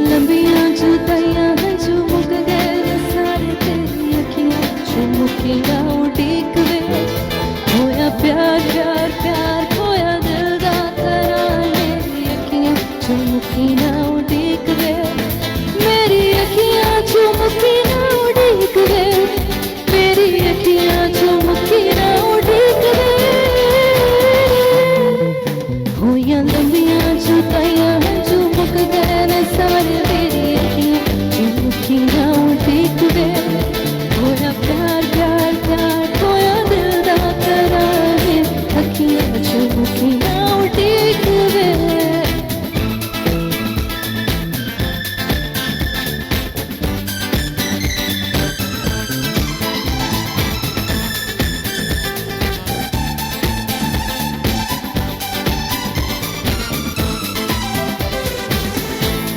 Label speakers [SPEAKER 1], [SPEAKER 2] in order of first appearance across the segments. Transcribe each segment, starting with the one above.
[SPEAKER 1] लंबियां जुदाइयां हैं जो मुक गए सारे तेरी अखियां जो मुकी ना उड़ीक वे होया प्यार प्यार प्यार होया दिल दा करार मेरी अखियां जो मुकी ना उड़ीक वे मेरी अखियां जो मुकी ना उड़ीक वे मेरी अखियां जो मुकी ना उड़ीक वे होया लंबियां जुदाइयां हैं जो मुक गए सारे तेरी अखियां जो मुकी ना उड़ीक वे होया प्यार प्यार प्यार होया दिल दा करार अखियां जो मुकी ना उड़ीक वे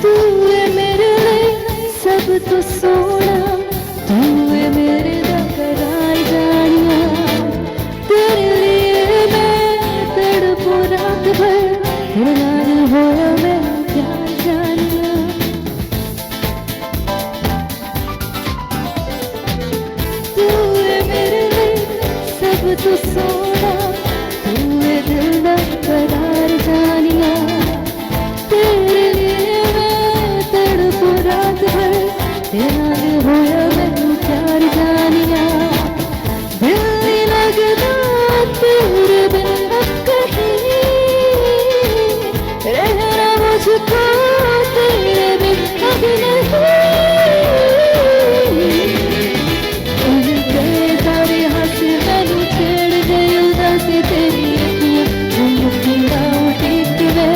[SPEAKER 1] तू है मेरे लिए सब तो सोना तू है मेरे दा करार जानिया तेरे लिए मैं तड़पूं रात भर तेरे नाल होया मेरा प्यार जानिया तू है मेरे लिए सब तो सोना तू है दिल दा करार जानिया तेरे लिए मैं तड़पूं रात भर तेरा दिल होया मैनू प्यार जानिया दिल नहीं लगदा तेरे बिन अब कहीं रहना मुझको तेरे बिन अब नहीं उड़ गए सारे हंस मैनू छेड़ गई उदासी तेरी अखियां जो मुकी ना उड़ीक वे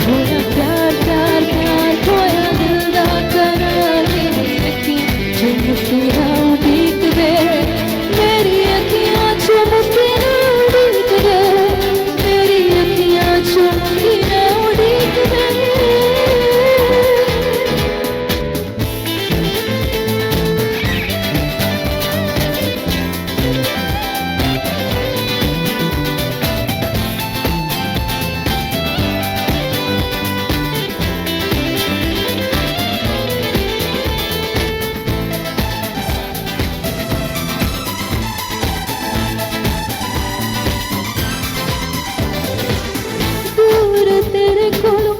[SPEAKER 1] होया प्यार प्यार प्यार होया दिल दा करार मेरी अखियां जो मुकी ना उड़ीक वे मेरी अखियां जो मुकी ना उड़ीक वे मेरी अखियां जो मुकी ना उड़ीक वे दूर तेरे कोलों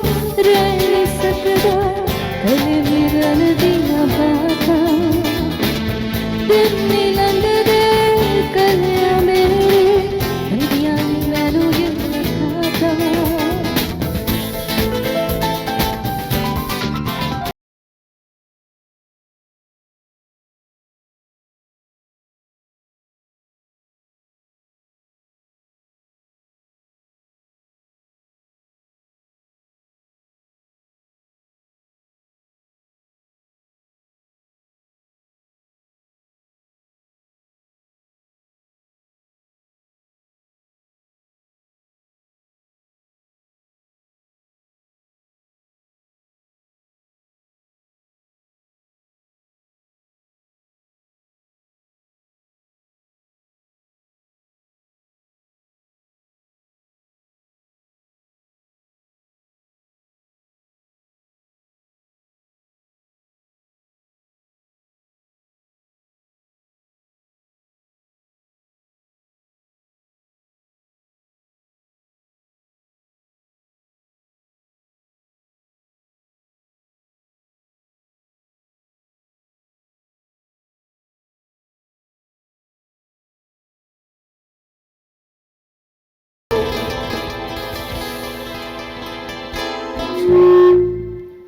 [SPEAKER 1] रह नहीं सकदा कदे मिलन दियां बातां दिन नहीं लंघदे कलियां मेरे मेरियां मैनू ये खाता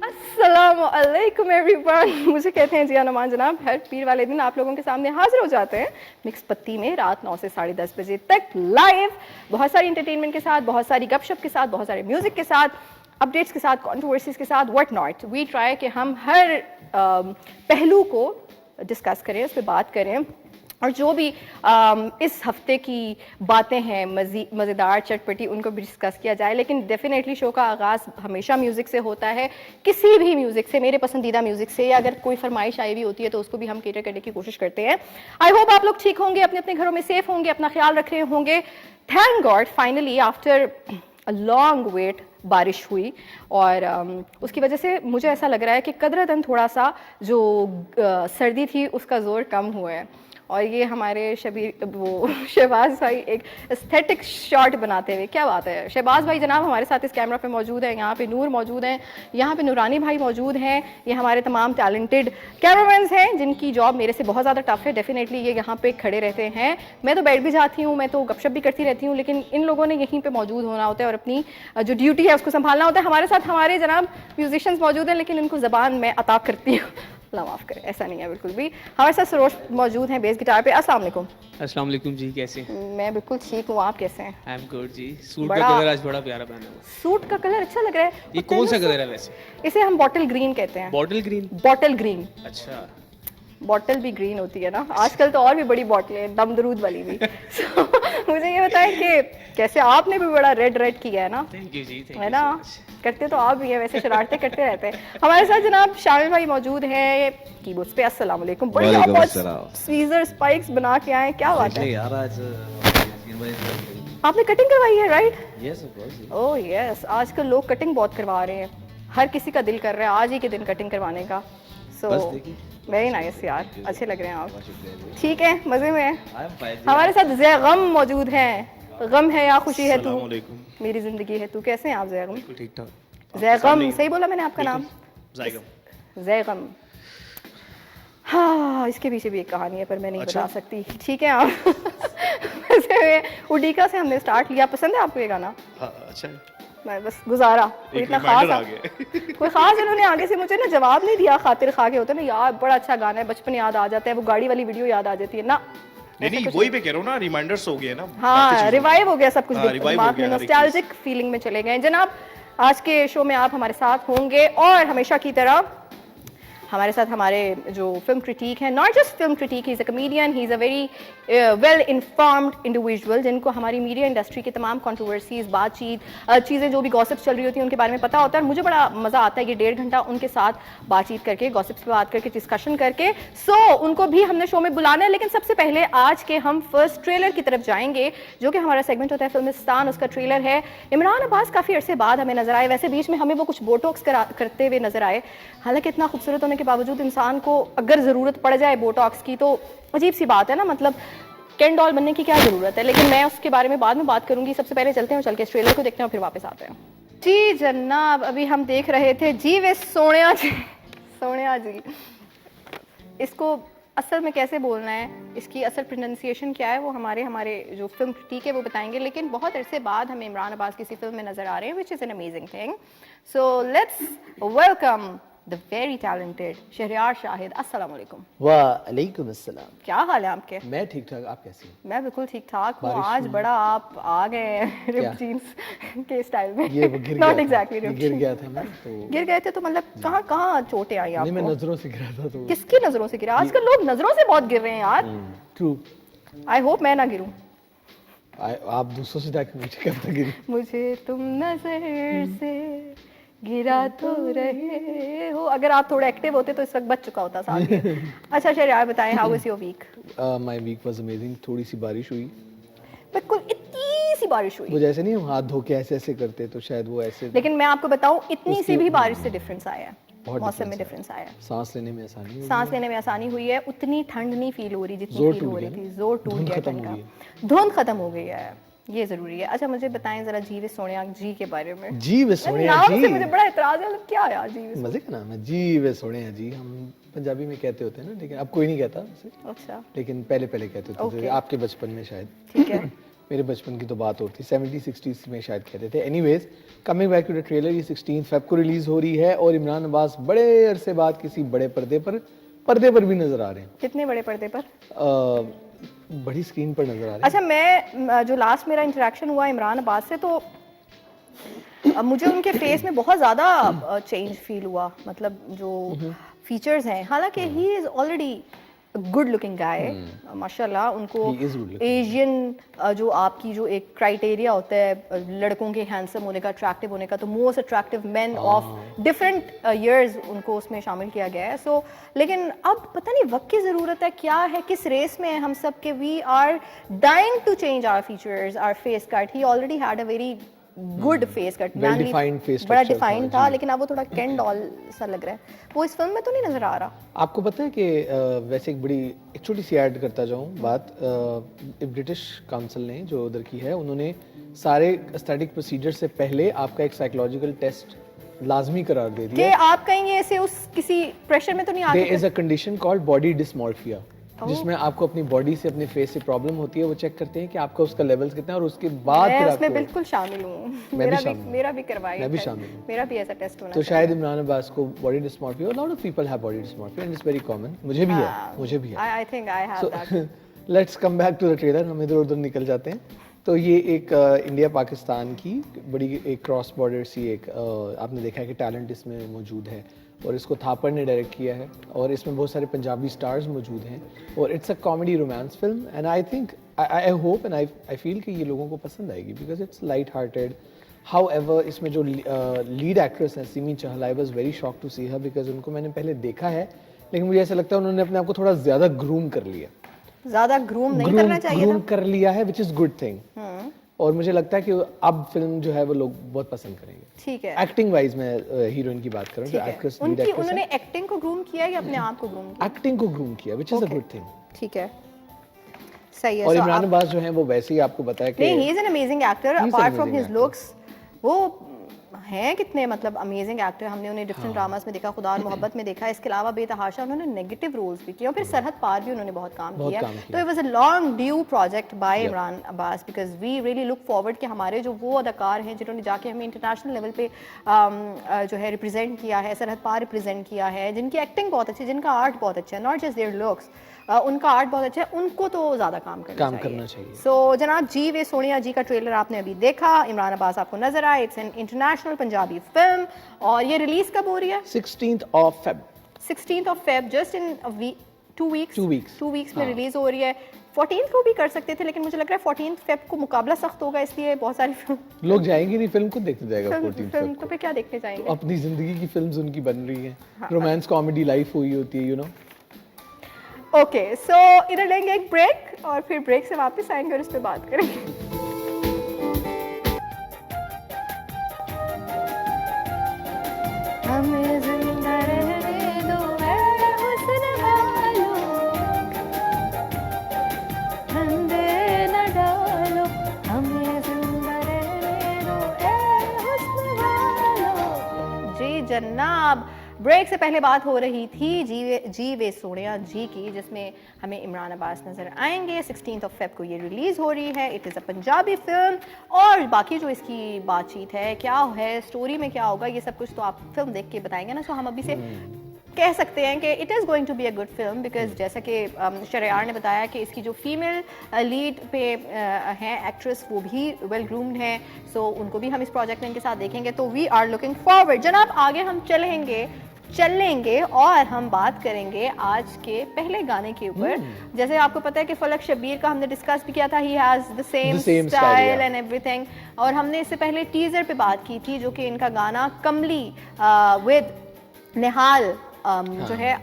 [SPEAKER 2] अस्सलामुअलैकुम एवरीवन। मुझे कहते हैं जिया नमान जनाब। हर पीर वाले दिन आप लोगों के सामने हाजिर हो जाते हैं मिक्स पत्ती में रात 9 से 10:30 बजे तक लाइव, बहुत सारी इंटरटेनमेंट के साथ, बहुत सारी गपशप के साथ, बहुत सारे म्यूजिक के साथ, अपडेट्स के साथ, कंट्रोवर्सीज के साथ, व्हाट नॉट। वी ट्राई कि हम हर पहलू को डिस्कस करें, उस पर बात करें, और जो भी इस हफ्ते की बातें हैं मज़ेदार चटपटी, उनको भी डिस्कस किया जाए। लेकिन डेफिनेटली शो का आगाज़ हमेशा म्यूज़िक से होता है, किसी भी म्यूज़िक से, मेरे पसंदीदा म्यूज़िक से, या अगर कोई फरमाइश आई भी होती है तो उसको भी हम केटर करने की कोशिश करते हैं। आई होप आप लोग ठीक होंगे, अपने अपने घरों में सेफ होंगे, अपना ख्याल रख रहे होंगे। Thank God finally after a long wait बारिश हुई और उसकी वजह से मुझे ऐसा लग रहा है कि कदरतन थोड़ा सा जो सर्दी थी उसका ज़ोर कम हुआ है। और ये हमारे शहबाज भाई एक एस्थेटिक शॉट बनाते हुए, क्या बात है। शहबाज भाई जनाब हमारे साथ इस कैमरा पे मौजूद है, यहाँ पे नूर मौजूद हैं, यहाँ पे नूरानी भाई मौजूद हैं। ये हमारे तमाम टैलेंटेड कैमरामैन्स हैं जिनकी जॉब मेरे से बहुत ज़्यादा टफ है। डेफिनेटली ये यहाँ पे खड़े रहते हैं, मैं तो बैठ भी जाती हूँ, मैं तो गपशप भी करती रहती हूँ, लेकिन इन लोगों ने यहीं पर मौजूद होना होता है और अपनी जो ड्यूटी है उसको संभालना होता है। हमारे साथ हमारे जनाब म्यूजिशियंस मौजूद हैं, लेकिन इनको ज़बान मैं अता करती हूँ, माफ़ करें, ऐसा नहीं है बिल्कुल भी। हमारे साथ सरोज मौजूद हैं बेस गिटार पे। अस्सलाम वालेकुम।
[SPEAKER 3] अस्सलाम वालेकुम जी, कैसे हैं?
[SPEAKER 2] मैं बिल्कुल ठीक हूँ, आप कैसे हैं?
[SPEAKER 3] आई एम गुड जी। सूट का कलर आज बड़ा प्यारा पहना हुआ है।
[SPEAKER 2] सूट का कलर अच्छा लग रहा है।
[SPEAKER 3] ये कौन सा कलर है वैसे?
[SPEAKER 2] इसे हम बॉटल ग्रीन कहते हैं।
[SPEAKER 3] Bottle green?
[SPEAKER 2] Bottle green.
[SPEAKER 3] अच्छा,
[SPEAKER 2] बॉटल भी ग्रीन होती है ना आजकल, तो और भी बड़ी बॉटल है, दमदरूद वाली भी। So, मुझे ये बताएं कि कैसे आपने भी बड़ा रेड रेड किया है ना?
[SPEAKER 3] थैंक यू जी, थैंक
[SPEAKER 2] है
[SPEAKER 3] यू
[SPEAKER 2] ना, करते तो आप भी है, वैसे शरारतें करते रहते हैं। हमारे साथ जनाब शामिल भाई मौजूद हैं कीबोर्ड्स पे। अस्सलाम वालेकुम। बड़ी आप सीजर स्पाइक्स बना के आए, क्या बात है
[SPEAKER 4] यार? आज
[SPEAKER 2] आपने कटिंग करवाई है, right?
[SPEAKER 4] Yes of course.
[SPEAKER 2] Oh yes, आजकल लोग कटिंग बहुत करवा रहे हैं, हर किसी का दिल कर रहा है आज ही के दिन कटिंग करवाने का। सो वेरी नाइस यार, अच्छे लग रहे हैं आप। ठीक है, मजे में है। हमारे साथ ज़ैगम मौजूद हैं। गम है या खुशी है तू, मेरी जिंदगी है तू। कैसे हैं आप ज़ैगम?
[SPEAKER 4] ठीक ठाक।
[SPEAKER 2] ज़ैगम, सही बोला मैंने आपका नाम? ज़ैगम। हाँ, इसके पीछे भी एक कहानी है पर मैं नहीं बता सकती। ठीक है आप वैसे उडीका से हमने स्टार्ट लिया। पसंद है आपको ये गाना?
[SPEAKER 4] अच्छा,
[SPEAKER 2] मैं बस गुजारा, कोई इतना खास कोई खास इन्होंने आगे से मुझे ना जवाब नहीं दिया। खातिर खा के होता ना यार, बड़ा अच्छा गाना है, बचपन याद आ जाता है, वो गाड़ी वाली वीडियो याद आ जाती है ना।
[SPEAKER 5] नहीं वही पे कह रहा हूँ ना, रिमाइंडर्स हो गए ना।
[SPEAKER 2] हाँ, रिवाइव हो गया सब कुछ,
[SPEAKER 5] हाँ, revive
[SPEAKER 2] दिमाग
[SPEAKER 5] हो गया
[SPEAKER 2] में
[SPEAKER 5] हर एक
[SPEAKER 2] नॉस्टैल्जिक फीलिंग में चले गए। जनाब आज के शो में आप हमारे साथ होंगे और हमेशा की तरह हमारे साथ हमारे जो फिल्म क्रिटिक हैं, not just film critic, he is a comedian, he is a very well informed individual जिनको हमारी मीडिया इंडस्ट्री की तमाम कंट्रोवर्सीज, बातचीत, चीज़ें जो भी गॉसिप्स चल रही होती हैं उनके बारे में पता होता है। और मुझे बड़ा मज़ा आता है ये 1.5 घंटा उनके साथ बातचीत करके, गॉसिप्स पे बात करके, डिस्कशन करके। सो उनको भी हमने शो में बुलाना है, लेकिन सबसे पहले आज के हम फर्स्ट ट्रेलर की तरफ जाएंगे जो कि हमारा सेगमेंट होता है फिल्मिस्तान। उसका ट्रेलर है। इमरान अब्बास काफ़ी अरसे बाद हमें नजर आए, वैसे बीच में हमें वो कुछ बोटॉक्स करते हुए नजर आए, हालांकि इतना खूबसूरत होने के बावजूद इंसान को अगर ज़रूरत पड़ जाए बोटॉक्स की तो अजीब सी बात है ना, मतलब केन डॉल बनने की क्या ज़रूरत है। लेकिन मैं उसके बारे में बाद में बात करूंगी। सबसे पहले चलते हैं और चल के इस ट्रेलर को देखते हैं और फिर वापस आते हैं। जी जनाब, अभी हम देख रहे थे जी वे सोनिया जी, सोनिया जी, इसको असल में कैसे बोलना है, इसकी असल प्रोनाउंसिएशन क्या है, वो हमारे जो फिल्म क्रिटिक है वो बताएंगे। लेकिन बहुत अरसे बाद हमें इमरान अब्बास किसी फिल्म में नजर आ रहे हैं, which is an amazing thing. So let's welcome the very talented Shahryar Shahid. अस्सलाम वालेकुम।
[SPEAKER 4] वालेकुम अस्सलाम।
[SPEAKER 2] क्या हाल है आपके?
[SPEAKER 4] मैं ठीक ठाक, आप कैसी हैं?
[SPEAKER 2] मैं बिल्कुल ठीक ठाक हूँ। आज बड़ा आप आ गए रिप जीन्स के स्टाइल में।
[SPEAKER 4] ये गिर
[SPEAKER 2] नॉट
[SPEAKER 4] गया
[SPEAKER 2] एग्जैक्टली
[SPEAKER 4] था, गिर गया था मैं तो।
[SPEAKER 2] गिर गए थे तो मतलब कहाँ कहाँ चोटें आई आपको?
[SPEAKER 4] नहीं, मैं नजरों से गिरा था तो।
[SPEAKER 2] किसकी नजरों से गिरा? आजकल लोग नजरों से बहुत गिर रहे हैं यार।
[SPEAKER 4] ट्रू।
[SPEAKER 2] आई होप मैं ना गिरूं।
[SPEAKER 4] आप दूसरों से जाके मुझे कब तक गिरी?
[SPEAKER 2] मुझे तुम नजर से गिरा तो रहे हो। अगर आप थोड़ा एक्टिव होते तो इस वक्त बच चुका होता साथ ही। अच्छा शहरयार बताएं, how was your week?
[SPEAKER 4] My week was amazing. थोड़ी सी बारिश हुई,
[SPEAKER 2] बिल्कुल इतनी सी बारिश हुई।
[SPEAKER 4] वो जैसे नहीं हम हाथ धो के ऐसे ऐसे करते तो शायद वो ऐसे।
[SPEAKER 2] लेकिन मैं आपको बताऊं, इतनी सी भी बारिश से डिफरेंस आया है,
[SPEAKER 4] बहुत
[SPEAKER 2] मौसम में डिफरेंस आया है।
[SPEAKER 4] सांस लेने में आसानी हुई।
[SPEAKER 2] सांस लेने में आसानी हुई है, उतनी ठंड नहीं फील हो रही जितनी
[SPEAKER 4] जोर
[SPEAKER 2] फील
[SPEAKER 4] टूट
[SPEAKER 2] हो रही
[SPEAKER 4] गया
[SPEAKER 2] थी।
[SPEAKER 4] ना?
[SPEAKER 2] जोर टूट
[SPEAKER 4] धुंध
[SPEAKER 2] गया
[SPEAKER 4] खत्म
[SPEAKER 2] ठंड
[SPEAKER 4] हो
[SPEAKER 2] का, धुंध खत्म हो गई है, ये जरूरी है। अच्छा मुझे बताएं जरा जी वे सोनिया जी के बारे में।
[SPEAKER 4] जी वे सोनिया
[SPEAKER 2] नाम
[SPEAKER 4] जी,
[SPEAKER 2] से मुझे बड़ा इतराज है, मतलब क्या यार जी वे
[SPEAKER 4] मजे का नाम है। जी वे सोनिया जी हम पंजाबी में कहते होते हैं ना, लेकिन अब कोई नहीं कहता उसे।
[SPEAKER 2] अच्छा
[SPEAKER 4] लेकिन पहले कहते होते थे, आपके बचपन में शायद।
[SPEAKER 2] ठीक है।
[SPEAKER 4] मेरे बचपन की तो बात और थी, 70-60s में शायद कहते थे। Anyways, coming back to the trailer, ये 16 फेब को रिलीज हो रही है और इमरान अब्बास बड़े अरसे बाद किसी बड़े पर्दे पर भी नजर आ रहे हैं।
[SPEAKER 2] कितने बड़े पर्दे पर?
[SPEAKER 4] बड़ी स्क्रीन पर नजर आ रहे हैं।
[SPEAKER 2] अच्छा मैं जो लास्ट मेरा इंटरेक्शन हुआ इमरान अब्बास से तो मुझे उनके फेस में बहुत ज़्यादा चेंज फील हुआ, मतलब जो फीचर्स हैं, हालांकि he is already good looking guy माशाल्लाह। उनको एशियन जो आपकी जो एक क्राइटेरिया होता है लड़कों के हैंडसम होने का, अट्रैक्टिव होने का, तो most attractive man of different years उनको उसमें शामिल किया गया है। सो लेकिन अब पता नहीं वक्त की ज़रूरत है, क्या है, किस रेस में है हम सब के। We are dying to change our features, our face cut. He already had a very good face cut,
[SPEAKER 4] Well defined face
[SPEAKER 2] बड़ा
[SPEAKER 4] structure था,
[SPEAKER 2] डिफाइंड था,
[SPEAKER 4] जी।
[SPEAKER 2] लेकिन अब वो थोड़ा कैन डॉल सा लग रहा है, वो इस फिल्म में तो नहीं नजर आ रहा।
[SPEAKER 4] आपको पता है कि वैसे एक छोटी सी ऐड करता जाऊं बात, ब्रिटिश काउंसिल ने जो उधर की है, उन्होंने सारे एस्थेटिक प्रोसीजर से पहले आपका एक साइकोलॉजिकल टेस्ट लाजमी करार दे
[SPEAKER 2] कि
[SPEAKER 4] दिया।
[SPEAKER 2] आप कहीं ऐसे उस किसी प्रेशर में तो नहीं
[SPEAKER 4] देयर
[SPEAKER 2] आते?
[SPEAKER 4] Is a condition called body dysmorphia, जिसमें आपको अपनी बॉडी से अपने फेस से प्रॉब्लम होती है, वो चेक करते हैं कि आपका उसका लेवल्स कितना है और उसके बाद
[SPEAKER 2] मैं
[SPEAKER 4] फिर
[SPEAKER 2] उसमें
[SPEAKER 4] आपको
[SPEAKER 2] बिल्कुल शामिल हूँ,
[SPEAKER 4] मैं भी शामिल हूँ।
[SPEAKER 2] मेरा भी करवाइए,
[SPEAKER 4] मैं भी शामिल हूँ।
[SPEAKER 2] मेरा भी ऐसा टेस्ट होना
[SPEAKER 4] तो
[SPEAKER 2] चाहिए।
[SPEAKER 4] शायद इमरान अब्बास को body dysmorphia, lot of people have body dysmorphia and it's very common, मुझे भी है, मुझे भी है।
[SPEAKER 2] I think I have that.
[SPEAKER 4] Let's come back to the trailer, हम इधर उधर निकल जाते हैं। तो ये एक इंडिया पाकिस्तान की बड़ी एक क्रॉस बॉर्डर सी एक आपने देखा है कि टैलेंट इसमें मौजूद है, और इसको थापर ने डायरेक्ट किया है, और इसमें बहुत सारे पंजाबी स्टार्स मौजूद हैं, और it's a comedy romance film, and I think I hope and I feel कि ये लोगों को पसंद आएगी because it's light hearted. However इसमें जो लीड एक्ट्रेस हैं Simi Chahal, I was very shock to see her because उनको मैंने पहले देखा है, लेकिन मुझे ऐसा लगता है उन्होंने अपने आप को थोड़ा ज़्यादा ग्रूम कर लिया,
[SPEAKER 2] ज्यादा ग्रूम नहीं करना चाहिए
[SPEAKER 4] ग्रूम
[SPEAKER 2] था।
[SPEAKER 4] कर लिया है, विच इज़ गुड थिंग, और मुझे लगता है कि अब फिल्म जो है वो लोग बहुत पसंद करेंगे।
[SPEAKER 2] ठीक है,
[SPEAKER 4] एक्टिंग वाइज मैं हीरोइन की बात कर रहा हूँ,
[SPEAKER 2] ठीक
[SPEAKER 4] जो
[SPEAKER 2] है।
[SPEAKER 4] एक्ट्रेस लीड
[SPEAKER 2] उनकी
[SPEAKER 4] एक्ट्रेस
[SPEAKER 2] उन्होंने
[SPEAKER 4] है,
[SPEAKER 2] एक्टिंग को ग्रूम किया या अपने आप को ग्रूम किया?
[SPEAKER 4] एक्टिंग को ग्रूम किया, which is a
[SPEAKER 2] Okay.
[SPEAKER 4] Good thing.
[SPEAKER 2] ठीक है, सही है।
[SPEAKER 4] और
[SPEAKER 2] So,
[SPEAKER 4] इमरान
[SPEAKER 2] आप-
[SPEAKER 4] अब्बास जो है वो वैसे ही आपको बताया कि
[SPEAKER 2] नहीं, he is an amazing actor,
[SPEAKER 4] He is an
[SPEAKER 2] apart from
[SPEAKER 4] amazing
[SPEAKER 2] his
[SPEAKER 4] actor.
[SPEAKER 2] Looks, वो हैं कितने मतलब अमेजिंग एक्टर, हमने उन्हें डिफरेंट ड्रामास में देखा, खुदा और मोहब्बत में देखा, इसके अलावा बेतहाशा उन्होंने नेगेटिव रोल्स भी किए, और फिर सरहद पार भी उन्होंने बहुत काम
[SPEAKER 4] बहुत
[SPEAKER 2] किया।
[SPEAKER 4] काम
[SPEAKER 2] तो
[SPEAKER 4] किया।
[SPEAKER 2] It was a long due project by
[SPEAKER 4] Yep.
[SPEAKER 2] Imran Abbas, because we really look forward कि हमारे जो वो अदाकार हैं जिन्होंने जाके हमें इंटरनेशनल लेवल पे जो है रिप्रेजेंट किया है, सरहद पार रिप्रेजेंट किया है, जिनकी एक्टिंग बहुत अच्छी है, जिनका आर्ट बहुत अच्छा है, नॉट जस्ट देयर लुक्स, उनका आर्ट बहुत अच्छा है, उनको तो ज़्यादा काम करना चाहिए। सो जनाब, जी वे सोनिया जी का ट्रेलर आपने अभी देखा, इमरान अब्बास आपको नजर आए, it's an international Punjabi film, और ये रिलीज कब हो रही है?
[SPEAKER 4] 16th of Feb,
[SPEAKER 2] 16th of Feb, just in 2 weeks।
[SPEAKER 4] 2 weeks,
[SPEAKER 2] 2 weeks में
[SPEAKER 4] हाँ।
[SPEAKER 2] रिलीज हो रही है। 14th को भी कर सकते थे, लेकिन मुझे लग रहा है 14th Feb को मुकाबला सख्त होगा, इसलिए बहुत सारी फिल्म
[SPEAKER 4] लोग जाएंगे नहीं, फिल्म को देखते जाएगा 14th
[SPEAKER 2] फिल्म
[SPEAKER 4] Feb
[SPEAKER 2] तो
[SPEAKER 4] को।
[SPEAKER 2] पे क्या देखने जाएंगे?
[SPEAKER 4] अपनी जिंदगी की फिल्म्स उनकी बन रही हैं,
[SPEAKER 2] हाँ।
[SPEAKER 4] रोमांस कॉमेडी लाइफ हुई होती है, यू नो।
[SPEAKER 2] ओके, सो इधर लेंगे एक ब्रेक, और फिर ब्रेक से वापस आएंगे और इस पे बात करेंगे। हमें जिंदा रहने दो ऐ हुस्न वालों, फंदे न डालो, हमें जिंदा रहने दो ऐ हुस्न वालों। जी जनाब, ब्रेक से पहले बात हो रही थी जी वे सोनिया जी की, जिसमें हमें इमरान अब्बास नजर आएंगे। 16th of Feb को ये रिलीज हो रही है। It is a Punjabi film, और बाकी जो इसकी बातचीत है, क्या है स्टोरी में क्या होगा, ये सब कुछ तो आप फिल्म देख के बताएंगे ना। सो हम अभी से कह सकते हैं कि it is going to be a good film, because जैसा कि शरियार ने बताया कि इसकी जो फीमेल लीड पे हैं एक्ट्रेस, वो भी वेल ग्रूम्ड हैं, सो उनको भी हम इस प्रोजेक्ट में इनके साथ देखेंगे, तो वी आर लुकिंग फॉरवर्ड। जनाब, आगे हम चलेंगे और हम बात करेंगे आज के पहले गाने के ऊपर। जैसे आपको पता है कि फलक शब्बीर का हमने डिस्कस भी किया था, he has the same
[SPEAKER 4] same style,
[SPEAKER 2] style
[SPEAKER 4] yeah.
[SPEAKER 2] And everything, और हमने इससे पहले टीजर पे बात की थी, जो कि इनका गाना कमली विद निहाल जो है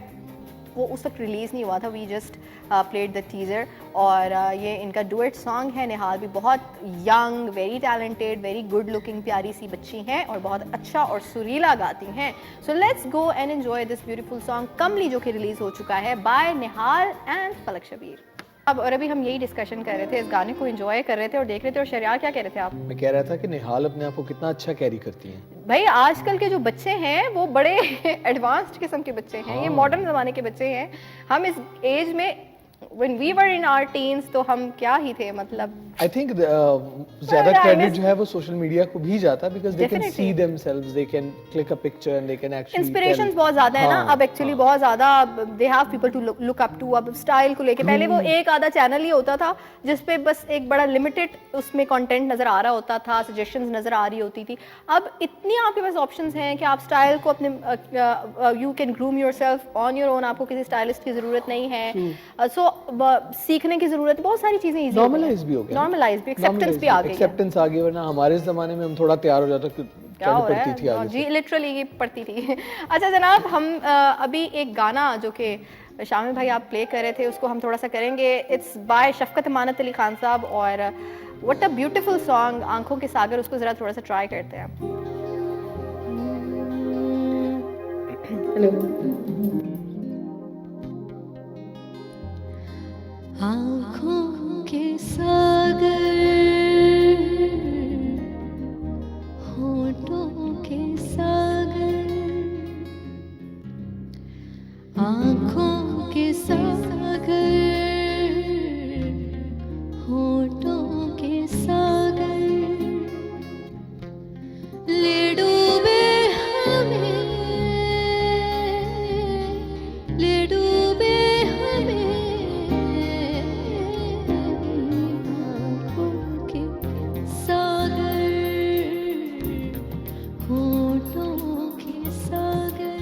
[SPEAKER 2] वो उस वक्त रिलीज़ नहीं हुआ था, we just played the teaser, और ये इनका डुएट सॉन्ग है। निहाल भी बहुत young, very talented, very good looking प्यारी सी बच्ची हैं, और बहुत अच्छा और सुरीला गाती हैं। So let's go and enjoy this beautiful song कमली, जो कि रिलीज़ हो चुका है बाय निहाल एंड फलक शबीर। अब और अभी हम यही डिस्कशन कर रहे थे, इस गाने को एंजॉय कर रहे थे और देख रहे थे। और शरियार, क्या कह रहे थे आप?
[SPEAKER 4] मैं कह रहा था कि निहाल अपने आप को कितना अच्छा कैरी करती हैं।
[SPEAKER 2] भाई, आजकल के जो बच्चे हैं वो बड़े एडवांस्ड किस्म के बच्चे हैं, ये मॉडर्न ज़माने के बच्चे हैं। हम इस एज में when we were in our teens तो हम क्या ही थे, मतलब
[SPEAKER 4] I think ज़्यादा क्रेडिट जो है वो सोशल मीडिया को भी जाता है, because they can
[SPEAKER 2] Definitely.
[SPEAKER 4] see themselves, they can click a picture and they can actually
[SPEAKER 2] inspirations
[SPEAKER 4] tell-
[SPEAKER 2] बहुत ज्यादा है ना
[SPEAKER 4] हाँ,
[SPEAKER 2] अब, एक्चुअली बहुत ज्यादा they have people to look up to. अब स्टाइल को लेके पहले वो एक आधा चैनल ही होता था जिसपे बस एक बड़ा लिमिटेड उसमें कंटेंट नजर आ रहा होता था, सजेशंस नजर आ रही होती थी। अब इतनी आपके पास ऑप्शंस हैं कि आप स्टाइल को अपने you can groom yourself on your own, आपको किसी स्टाइलिस्ट की जरूरत नहीं है। सो सीखने की जरूरत है, बहुत सारी चीजें इजी
[SPEAKER 4] Normalize भी हो गया,
[SPEAKER 2] नॉर्मलाइज भी, एक्सेप्टेंस भी आ गई है।
[SPEAKER 4] एक्सेप्टेंस आ गई, वरना हमारे ज़माने में हम थोड़ा तैयार हो जाता कि
[SPEAKER 2] क्या हो रहा
[SPEAKER 4] पड़ती थी
[SPEAKER 2] है
[SPEAKER 4] आगे
[SPEAKER 2] जी,
[SPEAKER 4] से।
[SPEAKER 2] लिटरली पढ़ती थी। अच्छा जनाब, हम अभी एक गाना जो कि शामिल भाई आप प्ले कर रहे थे, उसको हम थोड़ा सा करेंगे। इट्स बाय शफकत अमानत अली खान साहब, और व्हाट अ ब्यूटीफुल सॉन्ग, आंखों के सागर। उसको जरा थोड़ा सा ट्राई करते हैं।
[SPEAKER 1] हेलो। आंखों के सागर, होठों के सागर, आंखों के सागर, होठों के सागर, ले डूबे हमें, ले डूबे हमें, आंखों के सागर, होठों के सागर,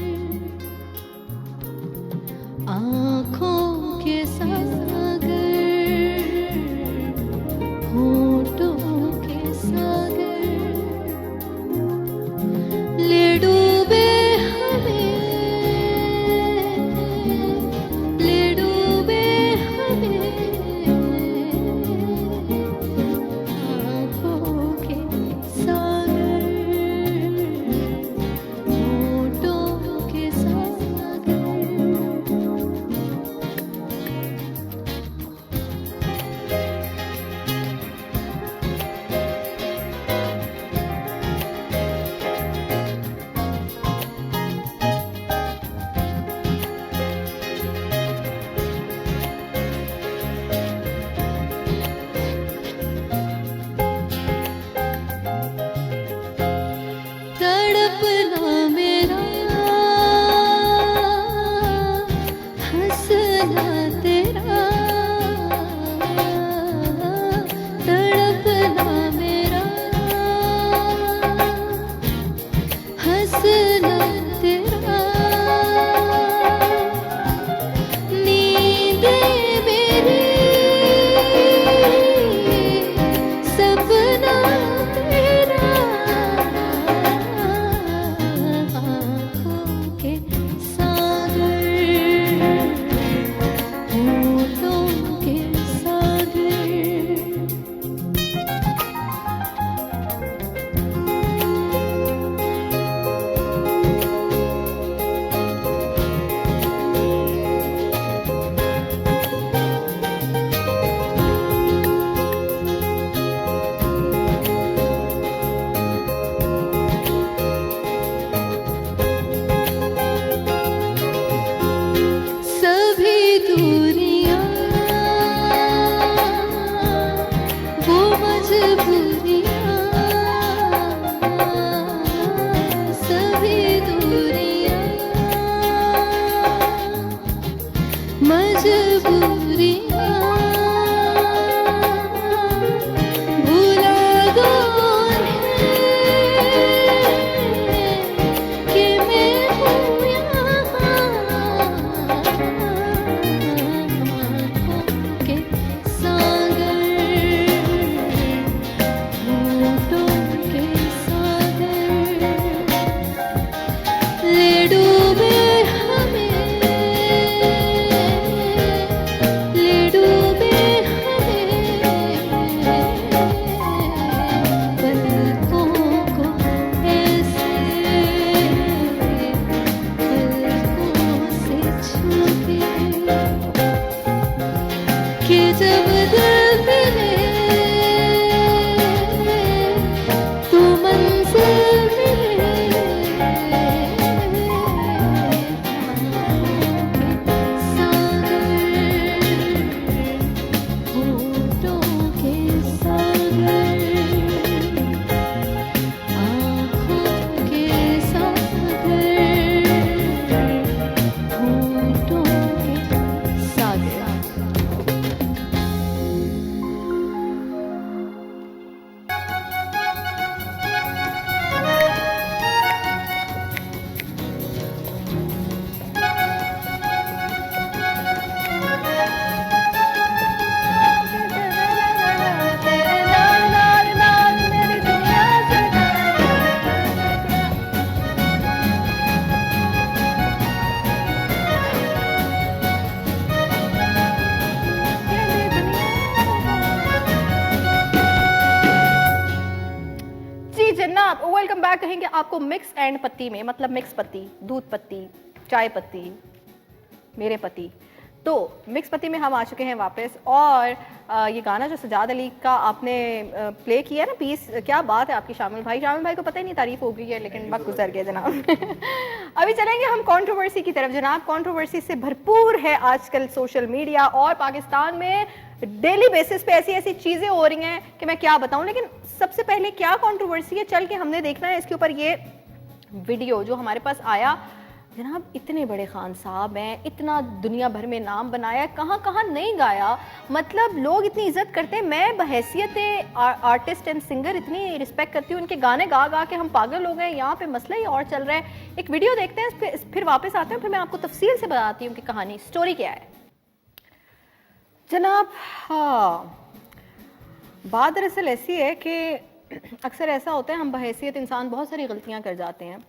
[SPEAKER 2] आपको मिक्स एंड पत्ती में, मतलब मिक्स पत्ती, दूध पत्ती, चाय पत्ती, मेरे पति, तो मिक्स पत्ती में हम आ चुके हैं वापस। और ये गाना जो सजाद अली का आपने प्ले किया ना पीस, क्या बात है आपकी शामिल भाई को पता ही नहीं तारीफ हो गई है, लेकिन वक्त गुजर गया जनाब। अभी चलेंगे हम कंट्रोवर्सी की तरफ जनाब। कंट्रोवर्सी से भरपूर है आजकल सोशल मीडिया, और पाकिस्तान में डेली बेसिस पे ऐसी ऐसी चीज़ें हो रही हैं कि मैं क्या बताऊं। लेकिन सबसे पहले क्या कंट्रोवर्सी है चल के हमने देखना है इसके ऊपर। ये वीडियो जो हमारे पास आया जनाब, इतने बड़े खान साहब हैं, इतना दुनिया भर में नाम बनाया, कहाँ कहाँ नहीं गाया, मतलब लोग इतनी इज्जत करते हैं। मैं बहैसियत आर्टिस्ट एंड सिंगर इतनी रिस्पेक्ट करती हूँ, उनके गाने गा गा के हम पागल हो गए। यहाँ पे मसला ही और चल रहा है। एक वीडियो देखते हैं, फिर वापस आते हैं, फिर मैं आपको तफसील से बताती हूँ कि कहानी स्टोरी क्या है जनाब। हाँ, बात दरअसल ऐसी है कि अक्सर ऐसा होता है, हम बहैसियत इंसान बहुत सारी गलतियाँ कर जाते हैं,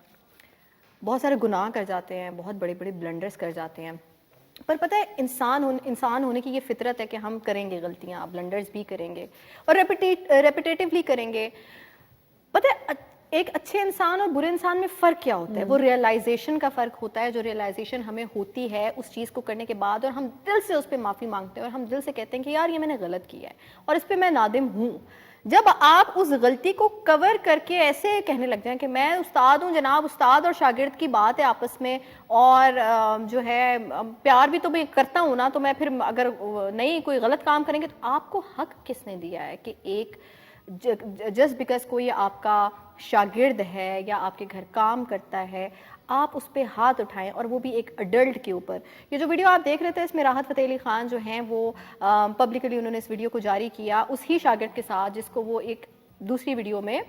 [SPEAKER 2] बहुत सारे गुनाह कर जाते हैं, बहुत बड़े बड़े ब्लंडर्स कर जाते हैं। पर पता है इंसान होने की ये फितरत है कि हम करेंगे गलतियाँ, ब्लंडर्स भी करेंगे और रेपिटेटिवली करेंगे। पता है एक अच्छे इंसान और बुरे इंसान में फ़र्क क्या होता है? वो रियलाइजेशन का फ़र्क होता है। जो रियलाइजेशन हमें होती है उस चीज़ को करने के बाद, और हम दिल से उस पर माफ़ी मांगते हैं और हम दिल से कहते हैं कि यार ये मैंने गलत किया है और इस पर मैं नादिम हूँ। जब आप उस गलती को कवर करके ऐसे कहने लग जाएं कि मैं उस्ताद हूँ जनाब, उस्ताद और शागिर्द की बात है आपस में, और जो है प्यार भी तो मैं करता हूँ ना, तो मैं फिर अगर नहीं कोई गलत काम करेंगे तो आपको हक किसने दिया है कि एक जस्ट बिकॉज कोई आपका शागिर्द है या आपके घर काम करता है आप उस पर हाथ उठाएं, और वो भी एक अडल्ट के ऊपर। ये जो वीडियो आप देख रहे थे इसमें राहत फ़तेह अली ख़ान जो हैं वो पब्लिकली उन्होंने इस वीडियो को जारी किया उस ही शागिर्द के साथ जिसको वो एक दूसरी वीडियो में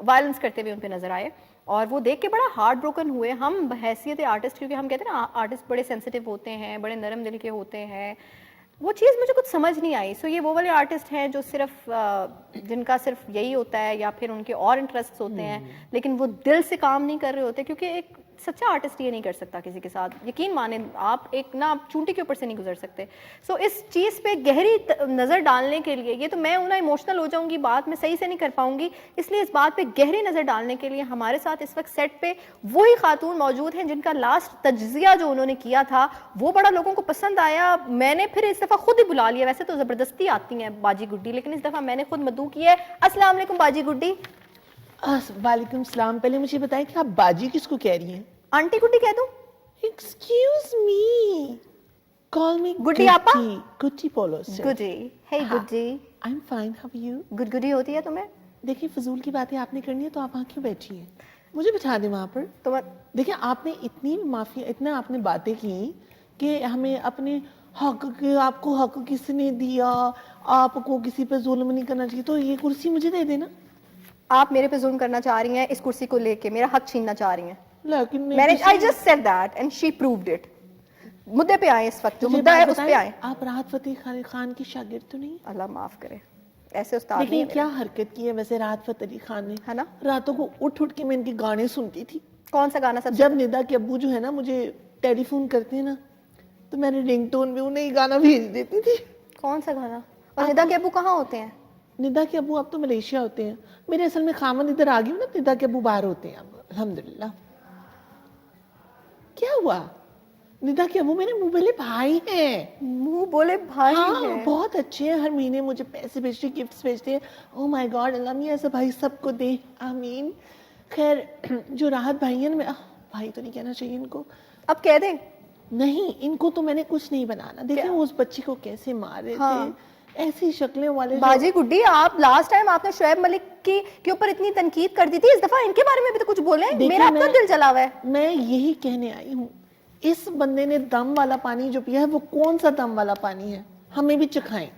[SPEAKER 2] वायलेंस करते हुए उन पर नज़र आए, और वो देख के बड़ा हार्ट ब्रोकन हुए। हम बहैसियत आर्टिस्ट, क्योंकि हम कहते हैं ना आर्टिस्ट बड़े सेंसिटिव होते हैं, बड़े नरम दिल के होते हैं, वो चीज़ मुझे कुछ समझ नहीं आई। सो ये वो वाले आर्टिस्ट हैं जो सिर्फ जिनका सिर्फ यही होता है या फिर उनके और इंटरेस्ट होते हैं, लेकिन वो दिल से काम नहीं कर रहे होते, क्योंकि एक सच्चा आर्टिस्ट ये नहीं कर सकता किसी के साथ। यकीन माने आप एक ना चूंटी के ऊपर से नहीं गुजर सकते। सो इस चीज़ पे गहरी नज़र डालने के लिए, ये तो मैं ना इमोशनल हो जाऊंगी, बात मैं सही से नहीं कर पाऊंगी, इसलिए इस बात पे गहरी नज़र डालने के लिए हमारे साथ इस वक्त सेट पे वही खातून मौजूद हैं जिनका लास्ट तज्जिया जो उन्होंने किया था वो बड़ा लोगों को पसंद आया। मैंने फिर इस दफ़ा खुद ही बुला लिया, वैसे तो ज़बरदस्ती आती हैं बाजी गुड्डी, लेकिन इस दफ़ा मैंने खुद मदू की है। अस्सलाम वालेकुम बाजी गुड्डी।
[SPEAKER 6] वालेकुम सलाम। पहले मुझे बताएं कि आप बाजी किसको कह रही हैं?
[SPEAKER 2] आंटी गुड्डी कह दूं?
[SPEAKER 6] Excuse me. Call me
[SPEAKER 2] गुड्डी आपा?
[SPEAKER 6] गुड्डी बोलो sir.
[SPEAKER 2] Guddi, hey Guddi.
[SPEAKER 6] I'm fine. How are you?
[SPEAKER 2] गुडगुडी होती है तुम्हें?
[SPEAKER 6] देखिए फजूल की बातें आपने करनी है तो आप वहाँ क्यों बैठी हैं? मुझे बिठा दें वहाँ पर।
[SPEAKER 2] तुम
[SPEAKER 6] देखिए आपने इतना आपने बातें की कि हमें अपने हक के, आपको हक किसने दिया, आपको किसी पे जुल्म नहीं करना चाहिए, तो ये कुर्सी मुझे दे देना।
[SPEAKER 2] आप मेरे पे जुल्म करना चाह रही हैं इस कुर्सी को लेके, मेरा हक छीनना चाह रही हैं।
[SPEAKER 6] लेकिन
[SPEAKER 2] मैंने I just said that and she proved it. मुद्दे पे आए, इस वक्त जो मुद्दा है उस पे आए।
[SPEAKER 6] आप राहत फतेह खान की शागिर्द तो नहीं?
[SPEAKER 2] अल्लाह माफ करे, ऐसे उस्ताद
[SPEAKER 6] लेकिन
[SPEAKER 2] नहीं
[SPEAKER 6] क्या हरकत की है वैसे राहत फतेह अली खान ने,
[SPEAKER 2] है ना?
[SPEAKER 6] रातों को उठ उठ के मैं इनके गाने सुनती थी।
[SPEAKER 2] कौन सा गाना? सब
[SPEAKER 6] जब निदा के अब्बू जो है ना मुझे टेलीफोन करते हैं ना, तो मैंने रिंगटोन में उन्हें गाना भेज देती थी।
[SPEAKER 2] कौन सा गाना? और निदा के अब्बू कहाँ होते हैं?
[SPEAKER 6] निदा के अब्बू अब तो मलेशिया होते हैं। मेरे असल में खामन इधर आ गई ना, निदा के अब्बू बाहर होते हैं अब अल्हम्दुलिल्लाह। क्या हुआ? निदा के अब्बू मेरे मुंह बोले भाई हैं।
[SPEAKER 2] मुंह बोले भाई
[SPEAKER 6] हाँ,
[SPEAKER 2] हैं।
[SPEAKER 6] बहुत अच्छे हैं, हर महीने मुझे पैसे भेजते, गिफ्ट्स भेजते हैं। ओह माय गॉड, अल्लाह मियां ऐसा भाई सबको दे, आमीन। खैर जो राहत भाई है ना, भाई तो नहीं कहना चाहिए इनको,
[SPEAKER 2] अब कह दें?
[SPEAKER 6] नहीं, इनको तो मैंने कुछ नहीं बनाना। देखिए उस बच्ची को कैसे मार रहे थे, ऐसी शक्लें वाले।
[SPEAKER 2] बाजी गुड्डी, आप लास्ट टाइम आपने शोएब मलिक के ऊपर इतनी तनकीद कर दी थी, इस दफा इनके बारे में भी तो कुछ बोले। मेरा अब तो दिल जला हुआ है।
[SPEAKER 6] मैं यही कहने आई हूँ, इस बंदे ने दम वाला पानी जो पिया है वो कौन सा दम वाला पानी है, हमें भी चखाएं।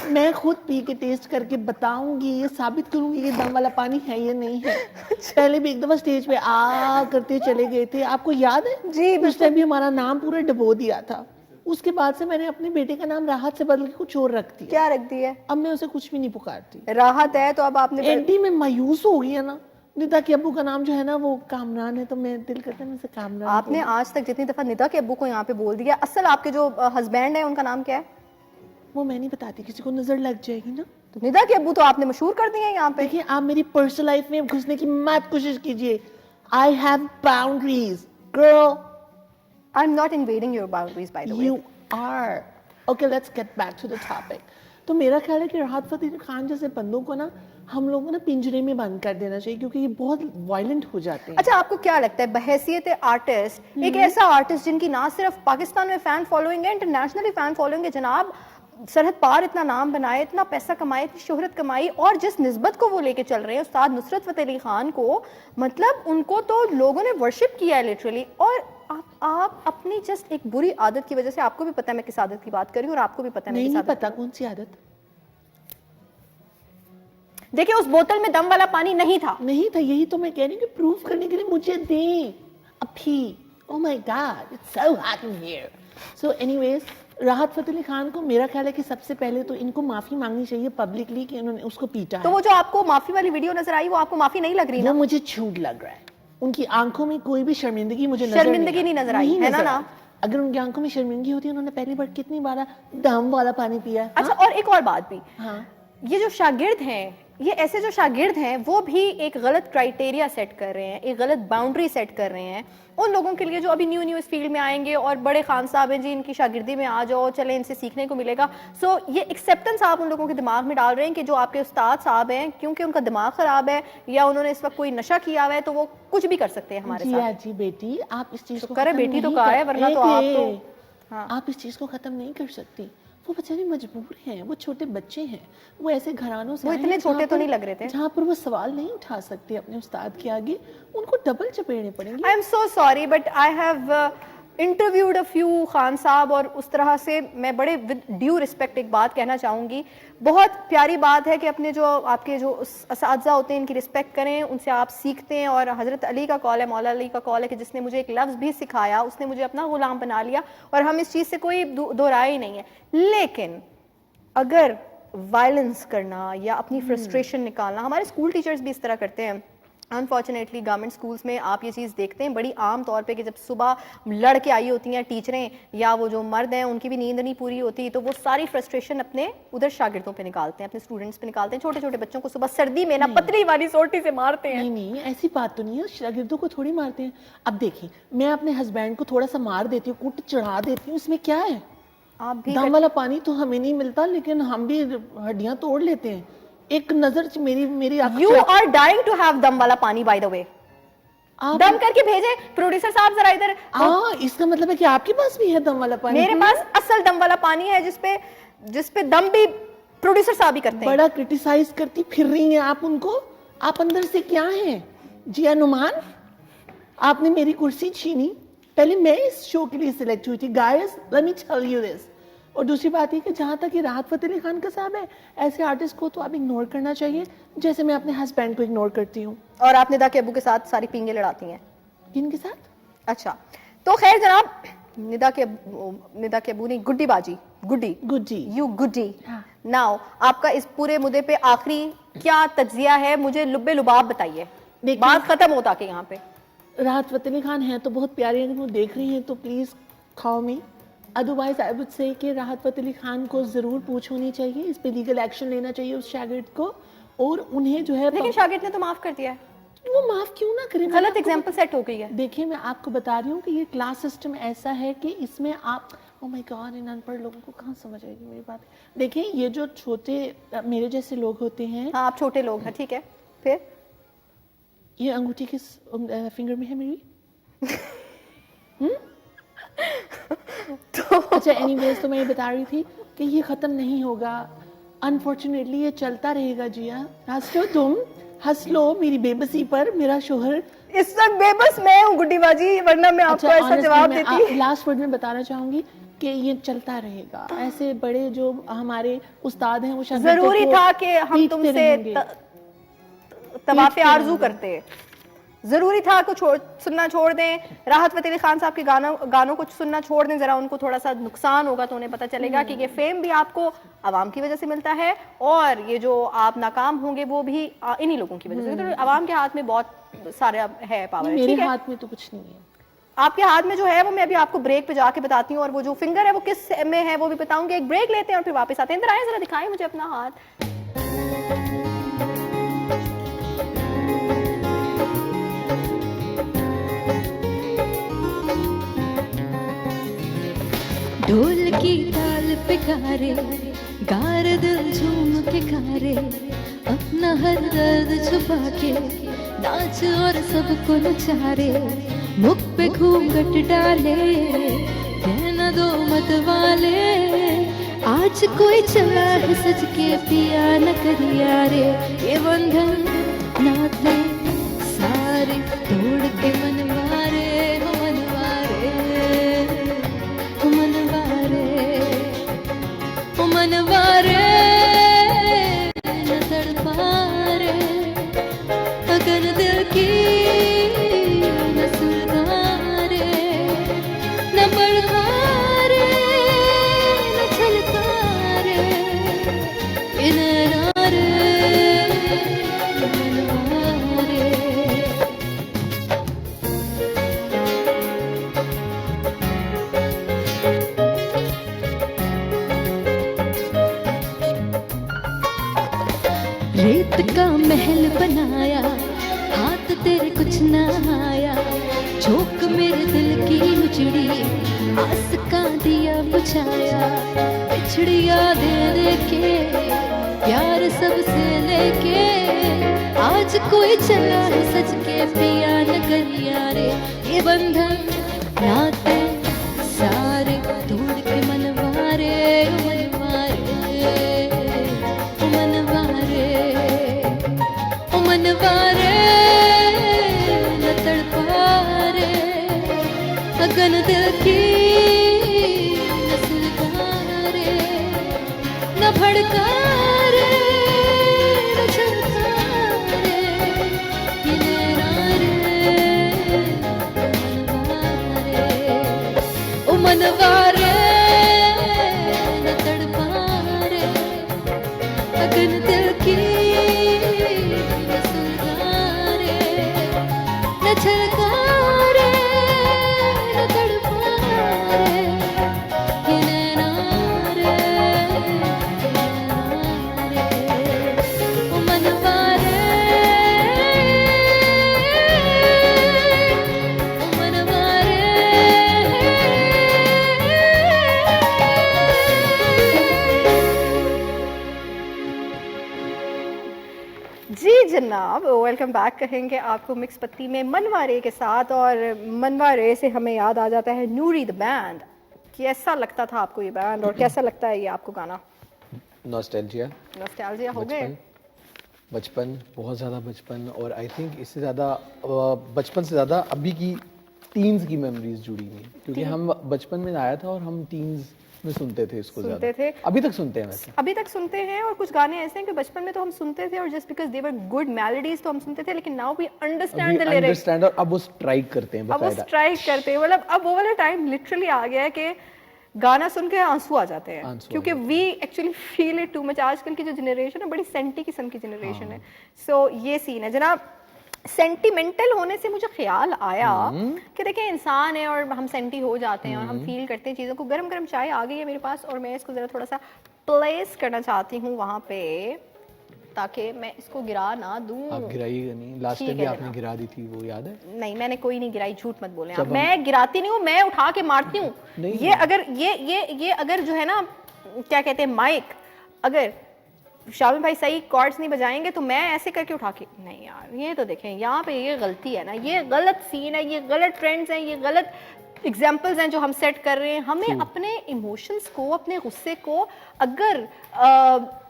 [SPEAKER 6] मैं खुद पी के टेस्ट करके बताऊंगी, ये साबित करूंगी ये दम वाला पानी है या नहीं है। पहले भी एक दफा स्टेज पे आ करते चले गए थे, आपको याद है?
[SPEAKER 2] जी,
[SPEAKER 6] उस टाइम भी हमारा नाम पूरा डबो दिया था। उसके बाद से मैंने अपने बेटे का नाम राहत से बदल के कुछ और रख दिया।
[SPEAKER 2] क्या रख दिया?
[SPEAKER 6] अब मैं उसे कुछ भी नहीं पुकारती।
[SPEAKER 2] राहत है तो अब आपने
[SPEAKER 6] एंटी में मायूस हो गई है ना। निदा के अब्बू का नाम जो है ना वो कामरान है, तो मैं दिल करता है मैं उसे कामरान।
[SPEAKER 2] आपने आज तक जितनी दफा निदा के अब्बू को यहाँ पे बोल दिया, असल आपके जो हस्बैंड है उनका नाम क्या है?
[SPEAKER 6] वो मैं नहीं बताती, किसी को नजर लग जाएगी ना।
[SPEAKER 2] तो निदा के अब्बू तो आपने मशहूर कर दिए यहाँ पे।
[SPEAKER 6] देखिए आप मेरी पर्सनल लाइफ में घुसने की मत कोशिश कीजिए। I have boundaries, girl.
[SPEAKER 2] I'm not invading your boundaries, by the way.
[SPEAKER 6] You are. Okay, let's get back to the topic. तो मेरा ख्याल है कि राहत फतेह खान जैसे बंदों को ना हम लोगों को ना पिंजरे में बंद कर देना चाहिए, क्योंकि ये बहुत वायलेंट हो जाते हैं।
[SPEAKER 2] अच्छा, आपको क्या लगता है बहैसियत आर्टिस्ट, एक ऐसा आर्टिस्ट जिनकी ना सिर्फ पाकिस्तान में फैन फॉलोइंग है, इंटरनेशनली फैन फॉलोइंग है, जनाब सरहद पार इतना नाम बनाए, इतना पैसा कमाए, इतनी शोहरत कमाई, और जिस निस्बत को वो लेके चल रहे हैं उस्ताद नुसरत फतेह अली खान को, मतलब उनको तो लोगों ने वर्शिप किया है लिटरली। और आप अपनी जस्ट एक बुरी आदत की वजह से, आपको भी पता है मैं किस आदत की बात कर रही हूँ और आपको भी पता है मैं किस
[SPEAKER 6] नहीं
[SPEAKER 2] आदत।
[SPEAKER 6] पता कौन सी आदत?
[SPEAKER 2] देखिए, उस बोतल में दम वाला पानी नहीं था।
[SPEAKER 6] नहीं था, यही तो मैं कह रही हूँ कि प्रूफ करने के लिए मुझे दें अभी। Oh my God, it's so hot in here. So anyways, राहत फतेह अली खान को मेरा ख्याल है कि सबसे पहले तो इनको माफी मांगनी चाहिए पब्लिकली कि उन्होंने उसको पीटा
[SPEAKER 2] तो
[SPEAKER 6] है।
[SPEAKER 2] वो जो आपको माफी वाली वीडियो नजर आई, वो आपको माफी नहीं लग रही
[SPEAKER 6] वो
[SPEAKER 2] ना?
[SPEAKER 6] मुझे झूठ लग रहा है। उनकी आंखों में कोई भी शर्मिंदगी मुझे
[SPEAKER 2] शर्मिंदगी नहीं नजर आई, है ना?
[SPEAKER 6] अगर उनकी आंखों में शर्मिंदगी होती, उन्होंने पहली बार कितनी बार दम वाला पानी पिया है।
[SPEAKER 2] अच्छा, और एक और बात भी,
[SPEAKER 6] हाँ,
[SPEAKER 2] ये जो शागिर्द हैं, ये ऐसे जो शागिर्द हैं वो भी एक गलत क्राइटेरिया सेट कर रहे हैं, एक गलत बाउंड्री सेट कर रहे हैं उन लोगों के लिए जो अभी न्यू इस फील्ड में आएंगे और बड़े खान साहब हैं जी, इनकी शागिर्दी में आ जाओ, चले इनसे सीखने को मिलेगा। सो ये एक्सेप्टेंस आप उन लोगों के दिमाग में डाल रहे हैं कि जो आपके उस्ताद साहब हैं, क्योंकि उनका दिमाग खराब है या उन्होंने इस वक्त कोई नशा किया हुआ है, तो वो कुछ भी कर सकते हैं हमारे साथ।
[SPEAKER 6] जी बेटी, आप इस चीज को
[SPEAKER 2] करे,
[SPEAKER 6] खत्म
[SPEAKER 2] बेटी तो
[SPEAKER 6] नहीं
[SPEAKER 2] कहा
[SPEAKER 6] कर-
[SPEAKER 2] है, वरना तो आप तो
[SPEAKER 6] हाँ। आप इस चीज को खत्म नहीं कर सकती। वो बेचारे मजबूर हैं, वो छोटे बच्चे हैं, वो ऐसे घरानों से
[SPEAKER 2] वो
[SPEAKER 6] आए
[SPEAKER 2] इतने
[SPEAKER 6] हैं
[SPEAKER 2] छोटे
[SPEAKER 6] जहाँ
[SPEAKER 2] तो
[SPEAKER 6] पर-
[SPEAKER 2] नहीं लग रहे थे।
[SPEAKER 6] जहाँ पर वो सवाल नहीं उठा सकते अपने उस्ताद के आगे, उनको डबल चपेड़ने पड़ेंगे।
[SPEAKER 2] I am so sorry but I have interviewed a few Khan साहब, और उस तरह से मैं बड़े विद ड्यू रिस्पेक्ट एक बात कहना चाहूँगी, बहुत प्यारी बात है कि अपने जो आपके जो असातिज़ा होते हैं इनकी रिस्पेक्ट करें, उनसे आप सीखते हैं। और हज़रत अली का कॉल है, मौला अली का कॉल है कि जिसने मुझे एक लफ्ज़ भी सिखाया उसने मुझे अपना गुलाम बना लिया, और हम इस चीज़ से कोई दो राय ही नहीं है। लेकिन अगर वायलेंस करना या अपनी फ्रस्ट्रेशन निकालना, हमारे स्कूल टीचर्स भी इस तरह करते हैं अनफॉर्चुनेटली। गवर्नमेंट स्कूल्स में आप ये चीज़ देखते हैं बड़ी आम तौर पे कि जब सुबह लड़ के आई होती हैं टीचरें या वो जो मर्द हैं उनकी भी नींद नहीं पूरी होती, तो वो सारी फ्रस्ट्रेशन अपने उधर शागिर्दों पे निकालते हैं, अपने स्टूडेंट्स पे निकालते हैं। छोटे छोटे बच्चों को सुबह सर्दी में ना पतली वाली सोटी से मारते हैं।
[SPEAKER 6] नहीं, ऐसी बात तो नहीं है, शागिर्दों को थोड़ी मारते हैं। अब देखिए, मैं अपने हस्बैंड को थोड़ा सा मार देती हूँ, कूट चढ़ा देती हूँ, इसमें क्या है?
[SPEAKER 2] आप भी
[SPEAKER 6] दम वाला पानी तो हमें नहीं मिलता, लेकिन हम भी हड्डियां तोड़ लेते हैं। एक नजर से मेरी
[SPEAKER 2] you are dying to have दम वाला पानी, बाय द वे। दम करके भेजे प्रोड्यूसर साहब जरा इधर।
[SPEAKER 6] इसका मतलब है कि आपके पास भी है दम वाला पानी?
[SPEAKER 2] मेरे पास असल दम वाला पानी है जिसपे दम भी प्रोड्यूसर साहब ही करते हैं।
[SPEAKER 6] बड़ा क्रिटिसाइज करती फिर रही हैं आप उनको। आप अंदर से क्या हैं? जिया नुमान, आपने मेरी कुर्सी छीनी। पहले मैं इस शो के लिए सिलेक्ट हुई थी, guys, let me tell you this. और दूसरी बात ये कि जहाँ तक ये राहत फतेह अली खान का साहब है, ऐसे आर्टिस्ट को तो आप इग्नोर करना चाहिए, जैसे मैं अपने हस्बैंड को इग्नोर करती हूँ।
[SPEAKER 2] और आप निदा के अबू के साथ सारी पींगे लड़ाती हैं।
[SPEAKER 6] किन के साथ?
[SPEAKER 2] अच्छा, तो खैर जनाब, निदा के अबू नहीं, गुड्डी बाजी,
[SPEAKER 6] गुड्डी,
[SPEAKER 2] यू गुड्डी।
[SPEAKER 6] हाँ।
[SPEAKER 2] नाउ आपका इस पूरे मुद्दे पे आखिरी क्या तज्जिया है, मुझे लुब्बे लुबाब बताइए, बात खत्म होता कि यहाँ पे।
[SPEAKER 6] राहत फतेह अली खान है तो बहुत प्यारी, अगर वो देख रही हैं तो प्लीज खाओ मी। अदरवाइज आई वुड से कि राहत फतेह अली खान को जरूर पूछ होनी चाहिए, इस पे लीगल एक्शन लेना चाहिए उस शागिर्द को, और उन्हें जो है
[SPEAKER 2] लेकिन शागिर्द ने तो माफ कर दिया है।
[SPEAKER 6] वो माफ क्यों ना करें?
[SPEAKER 2] गलत एग्जांपल सेट हो गई है।
[SPEAKER 6] देखिए, मैं आपको बता रही हूँ कि ये क्लास सिस्टम ऐसा है कि इसमें आप, ओह माय गॉड, इन अनपढ़ लोगों को कहाँ समझ आएगी मेरी बात। देखिए, ये जो छोटे मेरे जैसे लोग होते हैं,
[SPEAKER 2] हाँ, आप छोटे लोग हैं, ठीक है, फिर
[SPEAKER 6] ये अंगूठी किस फिंगर में है मेरी? तो अच्छा, एनीवेज, तो मैं ये बता रही थी कि ये खत्म नहीं होगा, अनफॉर्चुनेटली ये चलता रहेगा। जिया, हंस लो तुम, हंस लो मेरी बेबसी पर। मेरा शोहर
[SPEAKER 2] इस वक्त बेबस मैं हूँ गुड्डी बाजी, वरना मैं आपको ऐसा जवाब देती।
[SPEAKER 6] लास्ट वर्ड में बताना चाहूंगी कि ये चलता रहेगा। ऐसे बड़े जो हमारे उस्ताद हैं, वो
[SPEAKER 2] जरूरी था कि हम तुमसे तवाफ़े आरजू करते, जरूरी था कुछ सुनना छोड़ दें, राहत फतेह अली खान साहब के गानों को सुनना छोड़ दें, जरा उनको थोड़ा सा नुकसान होगा तो उन्हें पता चलेगा कि ये फेम भी आपको आवाम की वजह से मिलता है, और ये जो आप नाकाम होंगे वो भी इन्हीं लोगों की वजह से। तो आवाम के हाथ में बहुत सारा है पावर।
[SPEAKER 6] मेरे हाथ में तो कुछ नहीं है,
[SPEAKER 2] आपके हाथ में जो है वो मैं अभी आपको ब्रेक पे जाके बताती हूँ, और वो जो फिंगर है वो किस में है वो भी बताऊंगी। एक ब्रेक लेते हैं और फिर वापस आते हैं। इधर आए, जरा दिखाएं मुझे अपना हाथ।
[SPEAKER 1] ढोल की ताल पे गारे गार दिल झूम के गारे अपना हर दर्द छुपा के नाच और सबको नचारे मुख पे घूंघट डाले कहना दो मत वाले आज कोई चला है सज के पिया न करिया रे ये बंधन नाते सारे तोड़ के मनवारे हो मनवारे हो मनवारे हो मनवारे न तड़पारे अगन दिल की न सुलगारे न बड़कारे न छलकारे इन नारे मनवारे रेत का महल बनाया हाथ तेरे कुछ ना आया झोंक मेरे दिल की उजड़ी आस का दिया बुझाया बिछड़िया दे दे के प्यार सबसे लेके आज कोई चला है सच के पिया न करिया रे ये बंधन नाते सारे तोड़ के मनवारे मनवारे मनवारे ओ मनवारे न तड़पारे अगन दिल की न सुलगारे न भड़कारे न झलकारे ये नैनारे मनवारे ओ मनवारे न तड़पारे अगन दिल की न सुलगारे न झलकारे न तड़पारे ये नैनारे ओ मनवारे ओ मनवारे
[SPEAKER 2] जी जनाब, वेलकम बैक कहेंगे आपको मिक्स पत्ती में मनवारे के साथ। और मनवारे से हमें याद आ जाता है नूरी द बैंड। कैसा लगता था आपको ये बैंड और कैसा लगता है ये आपको गाना?
[SPEAKER 4] नॉस्टैल्जिया,
[SPEAKER 2] नॉस्टैल्जिया हो गए?
[SPEAKER 4] बचपन, बहुत ज़्यादा बचपन। और आई थिंक इससे ज़्यादा बचपन से ज़्यादा अभी की टीन्स की मेमोरीज जुड़ी हुई हैं, क्योंकि हम बचपन में आया था और हम टीन्स में सुनते थे इसको
[SPEAKER 2] सुनते
[SPEAKER 4] ज़्यादा।
[SPEAKER 2] थे।
[SPEAKER 4] अभी तक सुनते हैं वैसे।
[SPEAKER 2] अभी तक सुनते हैं। और कुछ गाने ऐसे हैं कि बचपन में तो हम सुनते थे और just because they were good melodies तो हम सुनते थे, लेकिन now we understand the lyrics.
[SPEAKER 4] Understand, और अब वो स्ट्राइक करते हैं
[SPEAKER 2] अब वो
[SPEAKER 4] बकायदा।
[SPEAKER 2] स्ट्राइक करते हैं, मतलब अब वो वाला टाइम लिटरली आ गया है कि गाना सुन के आंसू आ जाते हैं,
[SPEAKER 4] आंसू आ
[SPEAKER 2] क्योंकि we actually feel it too much. आजकल की जो जनरेशन है बड़ी सेंटी किस्म की जनरेशन है। सो ये सीन है जनाब। सेंटिमेंटल होने से मुझे ख्याल आया कि देखिए इंसान है और हम सेंटी हो जाते हैं और हम फील करते हैं चीज़ों को। गरम गरम चाय आ गई है मेरे पास और मैं इसको ज़रा थोड़ा सा प्लेस करना चाहती हूँ वहाँ पे, ताकि मैं इसको गिरा ना दूँ।
[SPEAKER 4] आप गिराइएगा नहीं, लास्ट
[SPEAKER 2] ठीक
[SPEAKER 4] टाइम भी
[SPEAKER 2] है
[SPEAKER 4] आपने
[SPEAKER 2] जनाब।
[SPEAKER 4] गिरा दी थी, वो याद है?
[SPEAKER 2] नहीं, मैंने कोई नहीं गिराई, झूठ मत बोलें आप।
[SPEAKER 4] जब हम-
[SPEAKER 2] मैं गिराती नहीं हूँ, मैं उठा के मारती हूँ।
[SPEAKER 4] नहीं।
[SPEAKER 2] ये अगर ये अगर जो है ना क्या कहते हैं माइक, अगर शामिल भाई सही कॉर्ड्स नहीं बजाएंगे तो मैं ऐसे करके उठा के नहीं यार, ये तो देखें यहाँ पे ये गलती है ना, ये गलत सीन है, ये गलत ट्रेंड्स हैं, ये गलत एग्जाम्पल्स हैं जो हम सेट कर रहे हैं। हमें अपने इमोशंस को, अपने गुस्से को अगर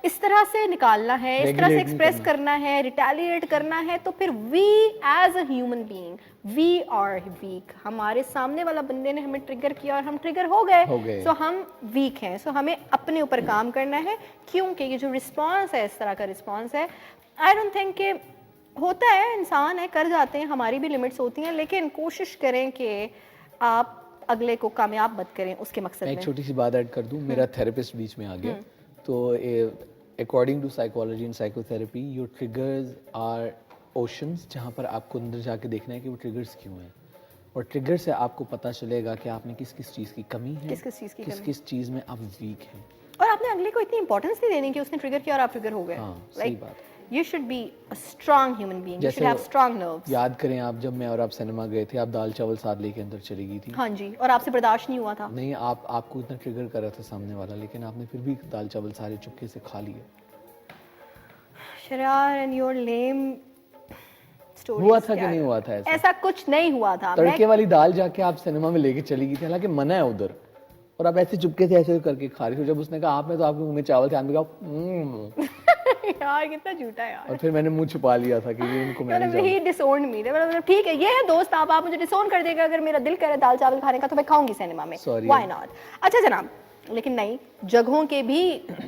[SPEAKER 2] इस तरह से निकालना है, इस तरह से
[SPEAKER 4] Regulate नहीं
[SPEAKER 2] एक्सप्रेस करना है, रिटेलिएट करना है, तो फिर we as a human being we are weak. हमारे सामने वाला बंदे ने हमें ट्रिगर किया और हम ट्रिगर हो गए, सो हम वीक हैं। सो हमें अपने ऊपर काम करना है, क्योंकि ये जो रिस्पॉन्स है, इस तरह का रिस्पॉन्स है, आई डोंट थिंक कि होता है, इंसान है, कर जाते हैं, हमारी भी लिमिट्स होती हैं, लेकिन कोशिश करें कि आप अगले को कामयाब मत करें उसके मकसद
[SPEAKER 4] मैं एक
[SPEAKER 2] में।
[SPEAKER 4] छोटी सी बात ऐड कर दूं, मेरा थेरेपिस्ट बीच में आ गया। तो according to psychology and psychotherapy, your triggers are oceans, जहाँ पर आपको अंदर जाके देखना है कि वो ट्रिगर्स क्यों हैं, और ट्रिगर से आपको पता चलेगा कि आपने किस किस चीज़ की कमी है,
[SPEAKER 2] किस-किस चीज़ की
[SPEAKER 4] किस
[SPEAKER 2] कमी।
[SPEAKER 4] किस चीज़ में आप वीक हैं।
[SPEAKER 2] और आपने अगले को इतनी इंपॉर्टेंस नहीं देनी कि उसने ट्रिगर किया और आप ट्रिगर हो गए।
[SPEAKER 4] हाँ, सही बात।
[SPEAKER 2] You should be a strong human being. You should have strong nerves.
[SPEAKER 4] याद करें आप जब मैं और आप सिनेमा गए थे, आप दाल चावल साथ लेके अंदर चली गई थी।
[SPEAKER 2] हाँ जी, और आपसे बर्दाश्त नहीं हुआ था।
[SPEAKER 4] नहीं, आपको इतना ट्रिगर कर रहा था सामने वाला, लेकिन आपने फिर भी दाल चावल सारे चुपके से खा लिए।
[SPEAKER 2] शरार and your lame stories।
[SPEAKER 4] हुआ था कि नहीं हुआ था ऐसा?
[SPEAKER 2] ऐसा कुछ नहीं हुआ था।
[SPEAKER 4] तड़के वाली दाल जाके आप सिनेमा में लेके चली गई थी, हालांकि मना है उधर, और आप ऐसे चुपके से ऐसे करके खा रही हो। जब उसने कहा आप में, तो आपके मुंह में चावल थे, आपने कहा
[SPEAKER 2] यार कितना झूठा है यार।
[SPEAKER 4] और फिर मैंने मुंह छुपा लिया था कि ये इनको मैं नहीं
[SPEAKER 2] ही डिसोन्ड मी। मतलब ठीक है, ये है दोस्त, आप मुझे डिसोन कर देगा। अगर मेरा दिल करे दाल चावल खाने का तो मैं खाऊंगी सिनेमा में, व्हाई नॉट। अच्छा जनाब, लेकिन नहीं, जगहों के भी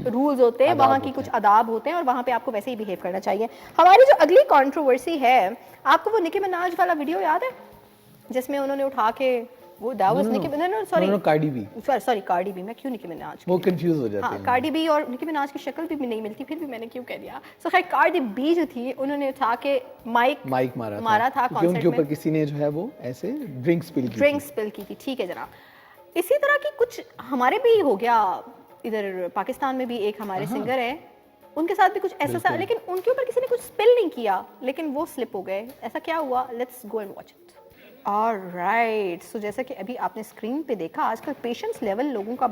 [SPEAKER 2] रूल्स होते हैं, वहाँ की कुछ आदाब होते हैं, और वहाँ पे आपको वैसे ही बिहेव करना चाहिए। हमारी जो अगली कंट्रोवर्सी है, आपको वो निकी मिनाज वाला वीडियो याद है जिसमें उन्होंने उठा के वो कार्डी बी, मैं क्यों निकी मिनाज,
[SPEAKER 4] वो कंफ्यूज हो जाते हैं।
[SPEAKER 2] कार्डी बी और निकी मिनाज की शक्ल भी नहीं मिलती, फिर भी मैंने क्यों कह दिया। सो खैर कार्डी बी जो थी, उन्होंने उठा के माइक मारा था कॉन्सर्ट में,
[SPEAKER 4] उनके ऊपर किसी ने जो है वो ऐसे ड्रिंक्स स्पिल की थी। ठीक है जनाब, इसी तरह की कुछ हमारे भी हो गया, इधर पाकिस्तान में भी एक हमारे सिंगर है, उनके साथ भी कुछ ऐसा सा, लेकिन उनके ऊपर किसी ने कुछ स्पिल नहीं किया, लेकिन वो स्लिप हो गए। ऐसा क्या हुआ, let's go and watch it. Alright, so जैसा कि अभी आपने स्क्रीन पे देखा, आजकल पेशेंस लेवल लोगों का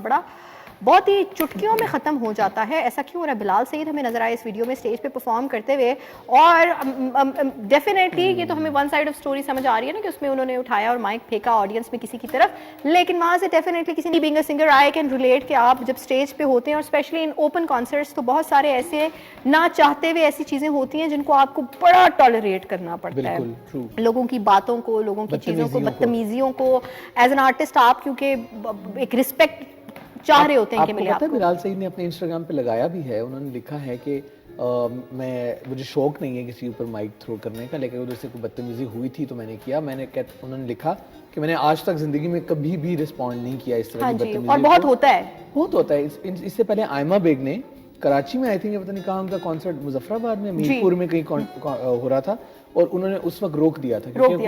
[SPEAKER 4] बहुत ही चुटकियों में ख़त्म हो जाता है। ऐसा क्यों हो रहा है? बिलाल सईद हमें नजर आए इस वीडियो में स्टेज पे परफॉर्म करते हुए, और डेफिनेटली ये तो हमें वन साइड ऑफ स्टोरी समझ आ रही है ना, कि उसमें उन्होंने उठाया और माइक फेंका ऑडियंस में किसी की तरफ, लेकिन वहाँ से डेफिनेटली किसी ने being a singer I can relate कि आप जब स्टेज पे होते हैं, और स्पेशली इन ओपन कॉन्सर्ट्स, तो बहुत सारे ऐसे ना चाहते हुए ऐसी चीज़ें होती हैं जिनको आपको बड़ा टॉलरेट करना पड़ता है। लोगों की बातों को, लोगों की चीज़ों को, बदतमीजियों को, एज एन आर्टिस्ट आप क्योंकि एक रिस्पेक्ट चाह रहे होते हैं कि मिले आपको। बिलाल सईद ने अपने इंस्टाग्राम पे लगाया भी है, उन्होंने लिखा है कि मुझे शौक नहीं है किसी ऊपर माइक थ्रो करने का, लेकिन उधर से कोई बदतमीजी हुई थी तो मैंने किया। उन्होंने लिखा कि मैंने आज तक जिंदगी में कभी भी रिस्पॉन्ड नहीं किया इस तरह की बदतमीजी।
[SPEAKER 2] और बहुत होता है।
[SPEAKER 4] इससे पहले आयमा बेग ने कराची में, आई थिंक पता नहीं कहाँ, उनका कॉन्सर्ट मुजफ्फराबाद में, मीरपुर में कहीं हो रहा था, और उन्होंने उस वक्त रोक दिया था क्योंकि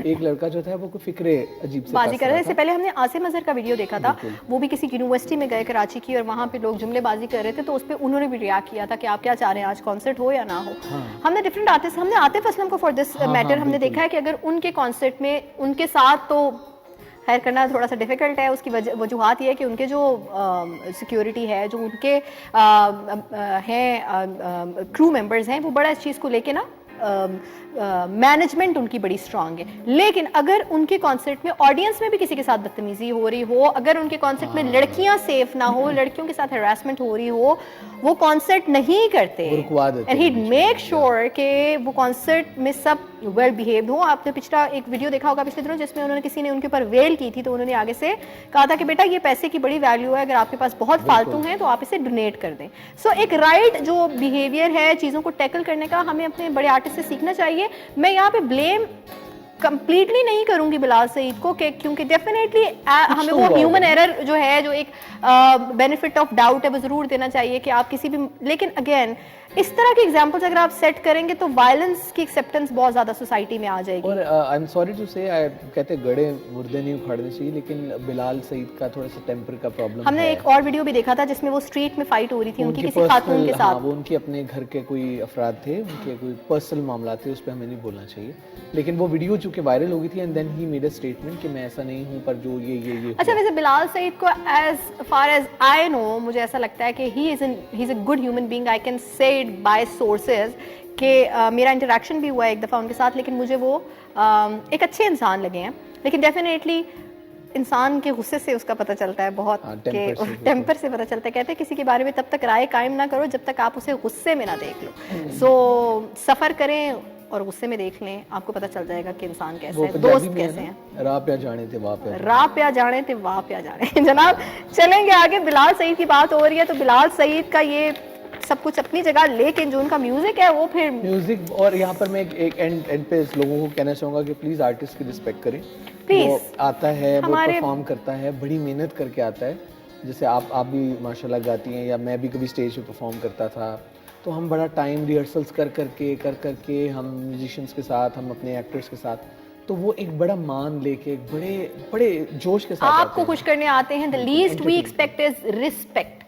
[SPEAKER 4] एक लड़का जो था वो कोई फिक्रे अजीब से
[SPEAKER 2] बाजी कर रहा था। इससे पहले हमने आसिम अजहर का वीडियो देखा था, वो भी किसी यूनिवर्सिटी में गए कराची की, और वहाँ पे लोग जुमलेबाजी कर रहे थे, तो उस पर उन्होंने भी रिएक्ट किया था कि आप क्या चाह रहे हैं, आज कॉन्सर्ट हो या ना हो। हमने डिफरेंट आर्टिस्ट, हमने आतिफ असलम को फॉर दिस मैटर हमने देखा है कि अगर उनके कॉन्सर्ट में उनके साथ, तो खैर करना थोड़ा सा डिफिकल्ट है, उसकी वजूहत ये है कि उनके जो सिक्योरिटी है, जो उनके हैं क्रू मेंबर्स हैं, वो बड़ा इस चीज़ को लेके ना मैनेजमेंट उनकी बड़ी स्ट्रांग है। लेकिन अगर उनके कॉन्सर्ट में ऑडियंस में भी किसी के साथ बदतमीजी हो रही हो, अगर उनके कॉन्सर्ट में लड़कियां सेफ ना हो, लड़कियों के साथ हैरेसमेंट हो रही हो, वो कॉन्सर्ट नहीं करते, एंड ही मेक श्योर कि वो कॉन्सर्ट में सब वेल बिहेव्ड हो। आपने पिछला एक वीडियो देखा होगा पिछले दिनों, जिसमें किसी ने उनके ऊपर वेल की थी, तो उन्होंने आगे से कहा था कि बेटा ये पैसे की बड़ी वैल्यू है, अगर आपके पास बहुत फालतू हैं तो आप इसे डोनेट कर दें। सो एक राइट जो बिहेवियर है चीज़ों को टैकल करने का, हमें अपने बड़े आर्टिस्ट से सीखना चाहिए। मैं यहाँ पे ब्लेम कंप्लीटली नहीं करूंगी बिलाल सईद को, क्योंकि डेफिनेटली हमें वो ह्यूमन एरर जो है, जो एक बेनिफिट ऑफ डाउट है, वो जरूर देना चाहिए कि आप किसी भी, लेकिन अगेन इस तरह के एग्जांपल्स अगर आप सेट करेंगे तो वायलेंस की एक्सेप्टेंस बहुत ज्यादा सोसाइटी में आ जाएगी।
[SPEAKER 4] और आई एम सॉरी टू से, कहते गड़े मुर्दे नहीं उखाड़ने चाहिए, लेकिन बिलाल सईद का थोड़ा सा टेम्पर का प्रॉब्लम है।
[SPEAKER 2] हमने एक और वीडियो भी देखा था जिसमें वो स्ट्रीट में फाइट हो रही थी उनकी किसी खातून के साथ।
[SPEAKER 4] वो उनके अपने घर के कोई अफराद थे, उनके कोई पर्सनल मामला थे, उस पर हमें नहीं बोलना चाहिए, लेकिन वो वीडियो चूंकि वायरल हो गई थी, and then he made a statement कि मैं ऐसा नहीं हूं, पर जो ये
[SPEAKER 2] अच्छा, वैसे बिलाल सईद को as far as I know, मुझे ऐसा लगता है कि he is a good human being. I can say it by sources कि मेरा इंटरेक्शन भी हुआ है एक दफ़ा उनके साथ, लेकिन मुझे वो एक अच्छे इंसान लगे हैं। लेकिन डेफिनेटली इंसान के गुस्से से उसका पता चलता है बहुत, के टेम्पर से पता चलता है। कहते हैं किसी के बारे में तब तक राय कायम ना करो जब तक आप उसे गुस्से में ना देख लो। सो सफ़र करें और गुस्से में देख लें, आपको पता चल जाएगा कि इंसान कैसे है, दोस्त कैसे हैं।
[SPEAKER 4] राह पे जाने थे वाह पे
[SPEAKER 2] जाने जनाब चलेंगे आगे। बिलाल सईद की बात हो रही है, तो बिलाल सईद का ये सब कुछ अपनी जगह, लेकिन जो उनका म्यूजिक है वो फिर
[SPEAKER 4] म्यूजिक, और यहाँ पर मैं एक एंड पे लोगों को कहना चाहूँगा कि प्लीज़ आर्टिस्ट की रिस्पेक्ट करें। वो आता है, वो परफॉर्म करता है, बड़ी मेहनत करके आता है। जैसे आप भी माशाल्लाह गाती हैं, या मैं भी कभी स्टेज पे परफॉर्म करता था, तो हम बड़ा टाइम रिहर्सल्स कर करके हम म्यूजिशियंस के साथ, हम अपने एक्टर्स के साथ, तो वो एक बड़ा मान लेके बड़े जोश के साथ
[SPEAKER 2] आपको खुश करने आते हैं। The least we expect is respect.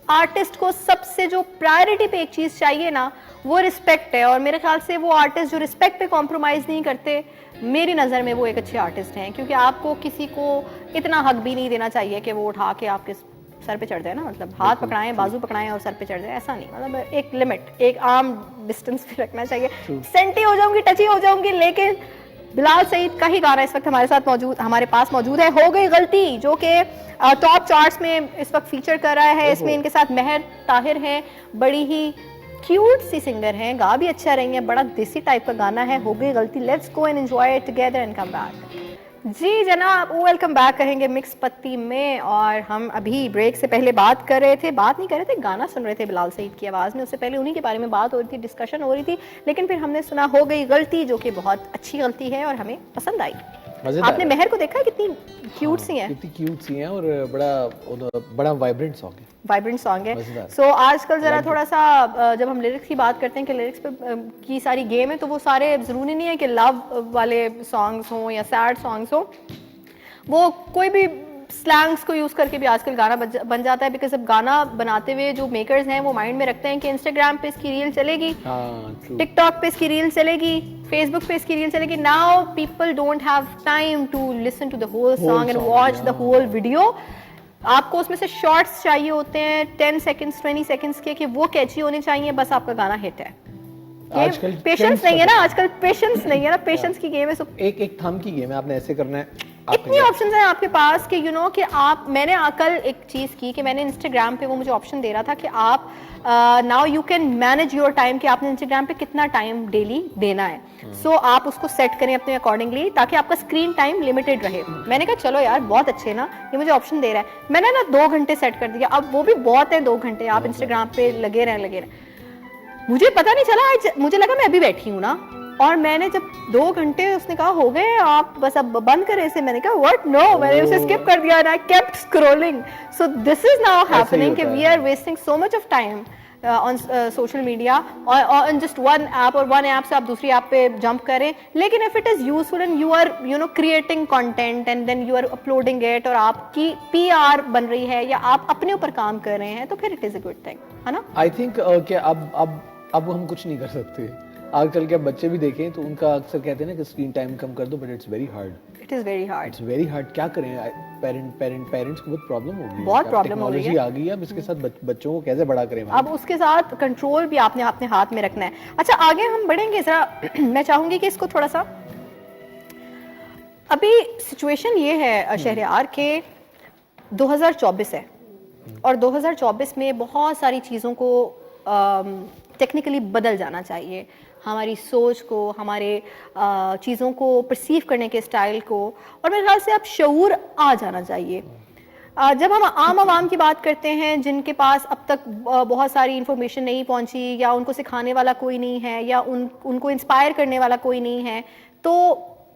[SPEAKER 2] Artist को सबसे जो प्रायोरिटी पे एक चीज चाहिए ना, वो रिस्पेक्ट है। और मेरे ख्याल से वो आर्टिस्ट जो रिस्पेक्ट पे कॉम्प्रोमाइज नहीं करते, मेरी नज़र में वो एक अच्छे आर्टिस्ट हैं। क्योंकि आपको किसी को इतना हक भी नहीं देना चाहिए कि वो उठा के आपके सर पे चढ़ जाए ना, मतलब हाथ पकड़ाएं, बाजू पकड़ाएं और सर पे चढ़ जाए, ऐसा नहीं। मतलब एक लिमिट, एक आर्म डिस्टेंस पे रखना चाहिए। सेंटी हो जाऊंगी, टची हो जाऊंगी, लेकिन बिलाल सईद का ही गाना इस वक्त हमारे साथ मौजूद, हमारे पास मौजूद है, हो गई गलती, जो कि टॉप चार्ट्स में इस वक्त फीचर कर रहा है। इसमें इनके साथ महर ताहिर हैं, बड़ी ही क्यूट सी सिंगर हैं, गा भी अच्छा रही हैं, बड़ा देसी टाइप का गाना है, हो गई गलती। Let's go and enjoy it together and come back. जी जनाब, वेलकम बैक कहेंगे मिक्स पत्ती में। और हम अभी ब्रेक से पहले बात कर रहे थे, गाना सुन रहे थे बिलाल सईद की आवाज़ में। उससे पहले उन्हीं के बारे में बात हो रही थी, डिस्कशन हो रही थी, लेकिन फिर हमने सुना हो गई गलती, जो कि बहुत अच्छी गलती है और हमें पसंद आई। आपने महर को देखा है, कितनी क्यूट सी है,
[SPEAKER 4] कितनी क्यूट सी हैं, और बड़ा वाइब्रेंट सॉन्ग है,
[SPEAKER 2] वाइब्रेंट सॉन्ग है। सो आजकल जरा थोड़ा सा जब हम लिरिक्स की बात करते हैं कि लिरिक्स पे की सारी गेम है, तो वो सारे ज़रूरी नहीं है कि लव वाले सॉन्ग्स हों या सैड सॉन्ग्स हों, वो कोई भी स्लैंग्स को यूज़ करके भी आजकल गाना बन जाता है। बिकॉज अब गाना बनाते हुए जो मेकर्स हैं वो माइंड में रखते हैं कि इंस्टाग्राम पे इसकी रील चलेगी, टिकटॉक पे इसकी रील चलेगी, फेसबुक पे इसकी रील चलेगी। Now people don't have time to listen to the whole song and watch the whole video. आपको उसमें से शॉर्ट्स चाहिए होते हैं 10 सेकंड्स 20 सेकंड्स के, कि वो कैची होने चाहिए, बस आपका गाना हिट है। आजकल पेशेंस नहीं है ना, आजकल पेशेंस नहीं है ना, पेशेंस की गेम है।
[SPEAKER 4] एक थंब की गेम है, आपने ऐसे करना है।
[SPEAKER 2] इतनी ऑप्शंस हैं आपके पास कि यू नो कि आप, मैंने कल एक चीज़ की कि मैंने इंस्टाग्राम पे वो मुझे ऑप्शन दे रहा था कि आप now you can manage your time, कि आपने इंस्टाग्राम पे कितना टाइम डेली देना है। सो आप उसको सेट करें अपने अकॉर्डिंगली, ताकि आपका स्क्रीन टाइम लिमिटेड रहे। मैंने कहा चलो यार बहुत अच्छे ना, ये मुझे ऑप्शन दे रहा है। मैंने ना 2 घंटे सेट कर दिया। अब वो भी बहुत है 2 घंटे आप इंस्टाग्राम पे लगे रहें। मुझे पता नहीं चला, मुझे लगा मैं अभी बैठी हूँ ना, और मैंने जब 2 घंटे, उसने कहा हो गए आप बस अब बंद करें इसे। मैंने कहा व्हाट, नो, मैंने उसे स्किप कर दिया and I kept scrolling. So this is now happening कि we are wasting so much of time on social media, और ऑन जस्ट वन ऐप, और वन ऐप से आप दूसरी ऐप पे जंप करें। लेकिन if it is useful and you are you know creating content and then you are uploading it, और आपकी PR बन रही है या आप अपने ऊपर काम कर रहे हैं, तो फिर it is a good thing, है ना।
[SPEAKER 4] आई थिंक कि अब हम कुछ नहीं कर सकते। आजकल के बच्चे भी देखें तो उनका अक्सर कहते हैं ना कि स्क्रीन टाइम कम कर दो, but it's very hard.
[SPEAKER 2] It is very hard,
[SPEAKER 4] it's very hard. क्या करें, पेरेंट्स को बहुत प्रॉब्लम हो गई है,
[SPEAKER 2] बहुत प्रॉब्लम हो रही है।
[SPEAKER 4] टेक्नोलॉजी आ गई है, अब इसके साथ बच्चों को कैसे बड़ा करें।
[SPEAKER 2] अब उसके साथ कंट्रोल भी आपने अपने हाथ में रखना है। अच्छा आगे हम बढ़ेंगे जरा मैं चाहूंगी कि इसको थोड़ा सा, अभी सिचुएशन ये है शहरयार के 2024 है, और 2024 में बहुत सारी चीज़ों को टेक्निकली बदल जाना चाहिए, हमारी सोच को, हमारे चीज़ों को परसीव करने के स्टाइल को, और मेरे ख्याल से अब शऊर आ जाना चाहिए। जब हम आम आवाम की बात करते हैं जिनके पास अब तक बहुत सारी इन्फॉर्मेशन नहीं पहुंची, या उनको सिखाने वाला कोई नहीं है, या उनको इंस्पायर करने वाला कोई नहीं है, तो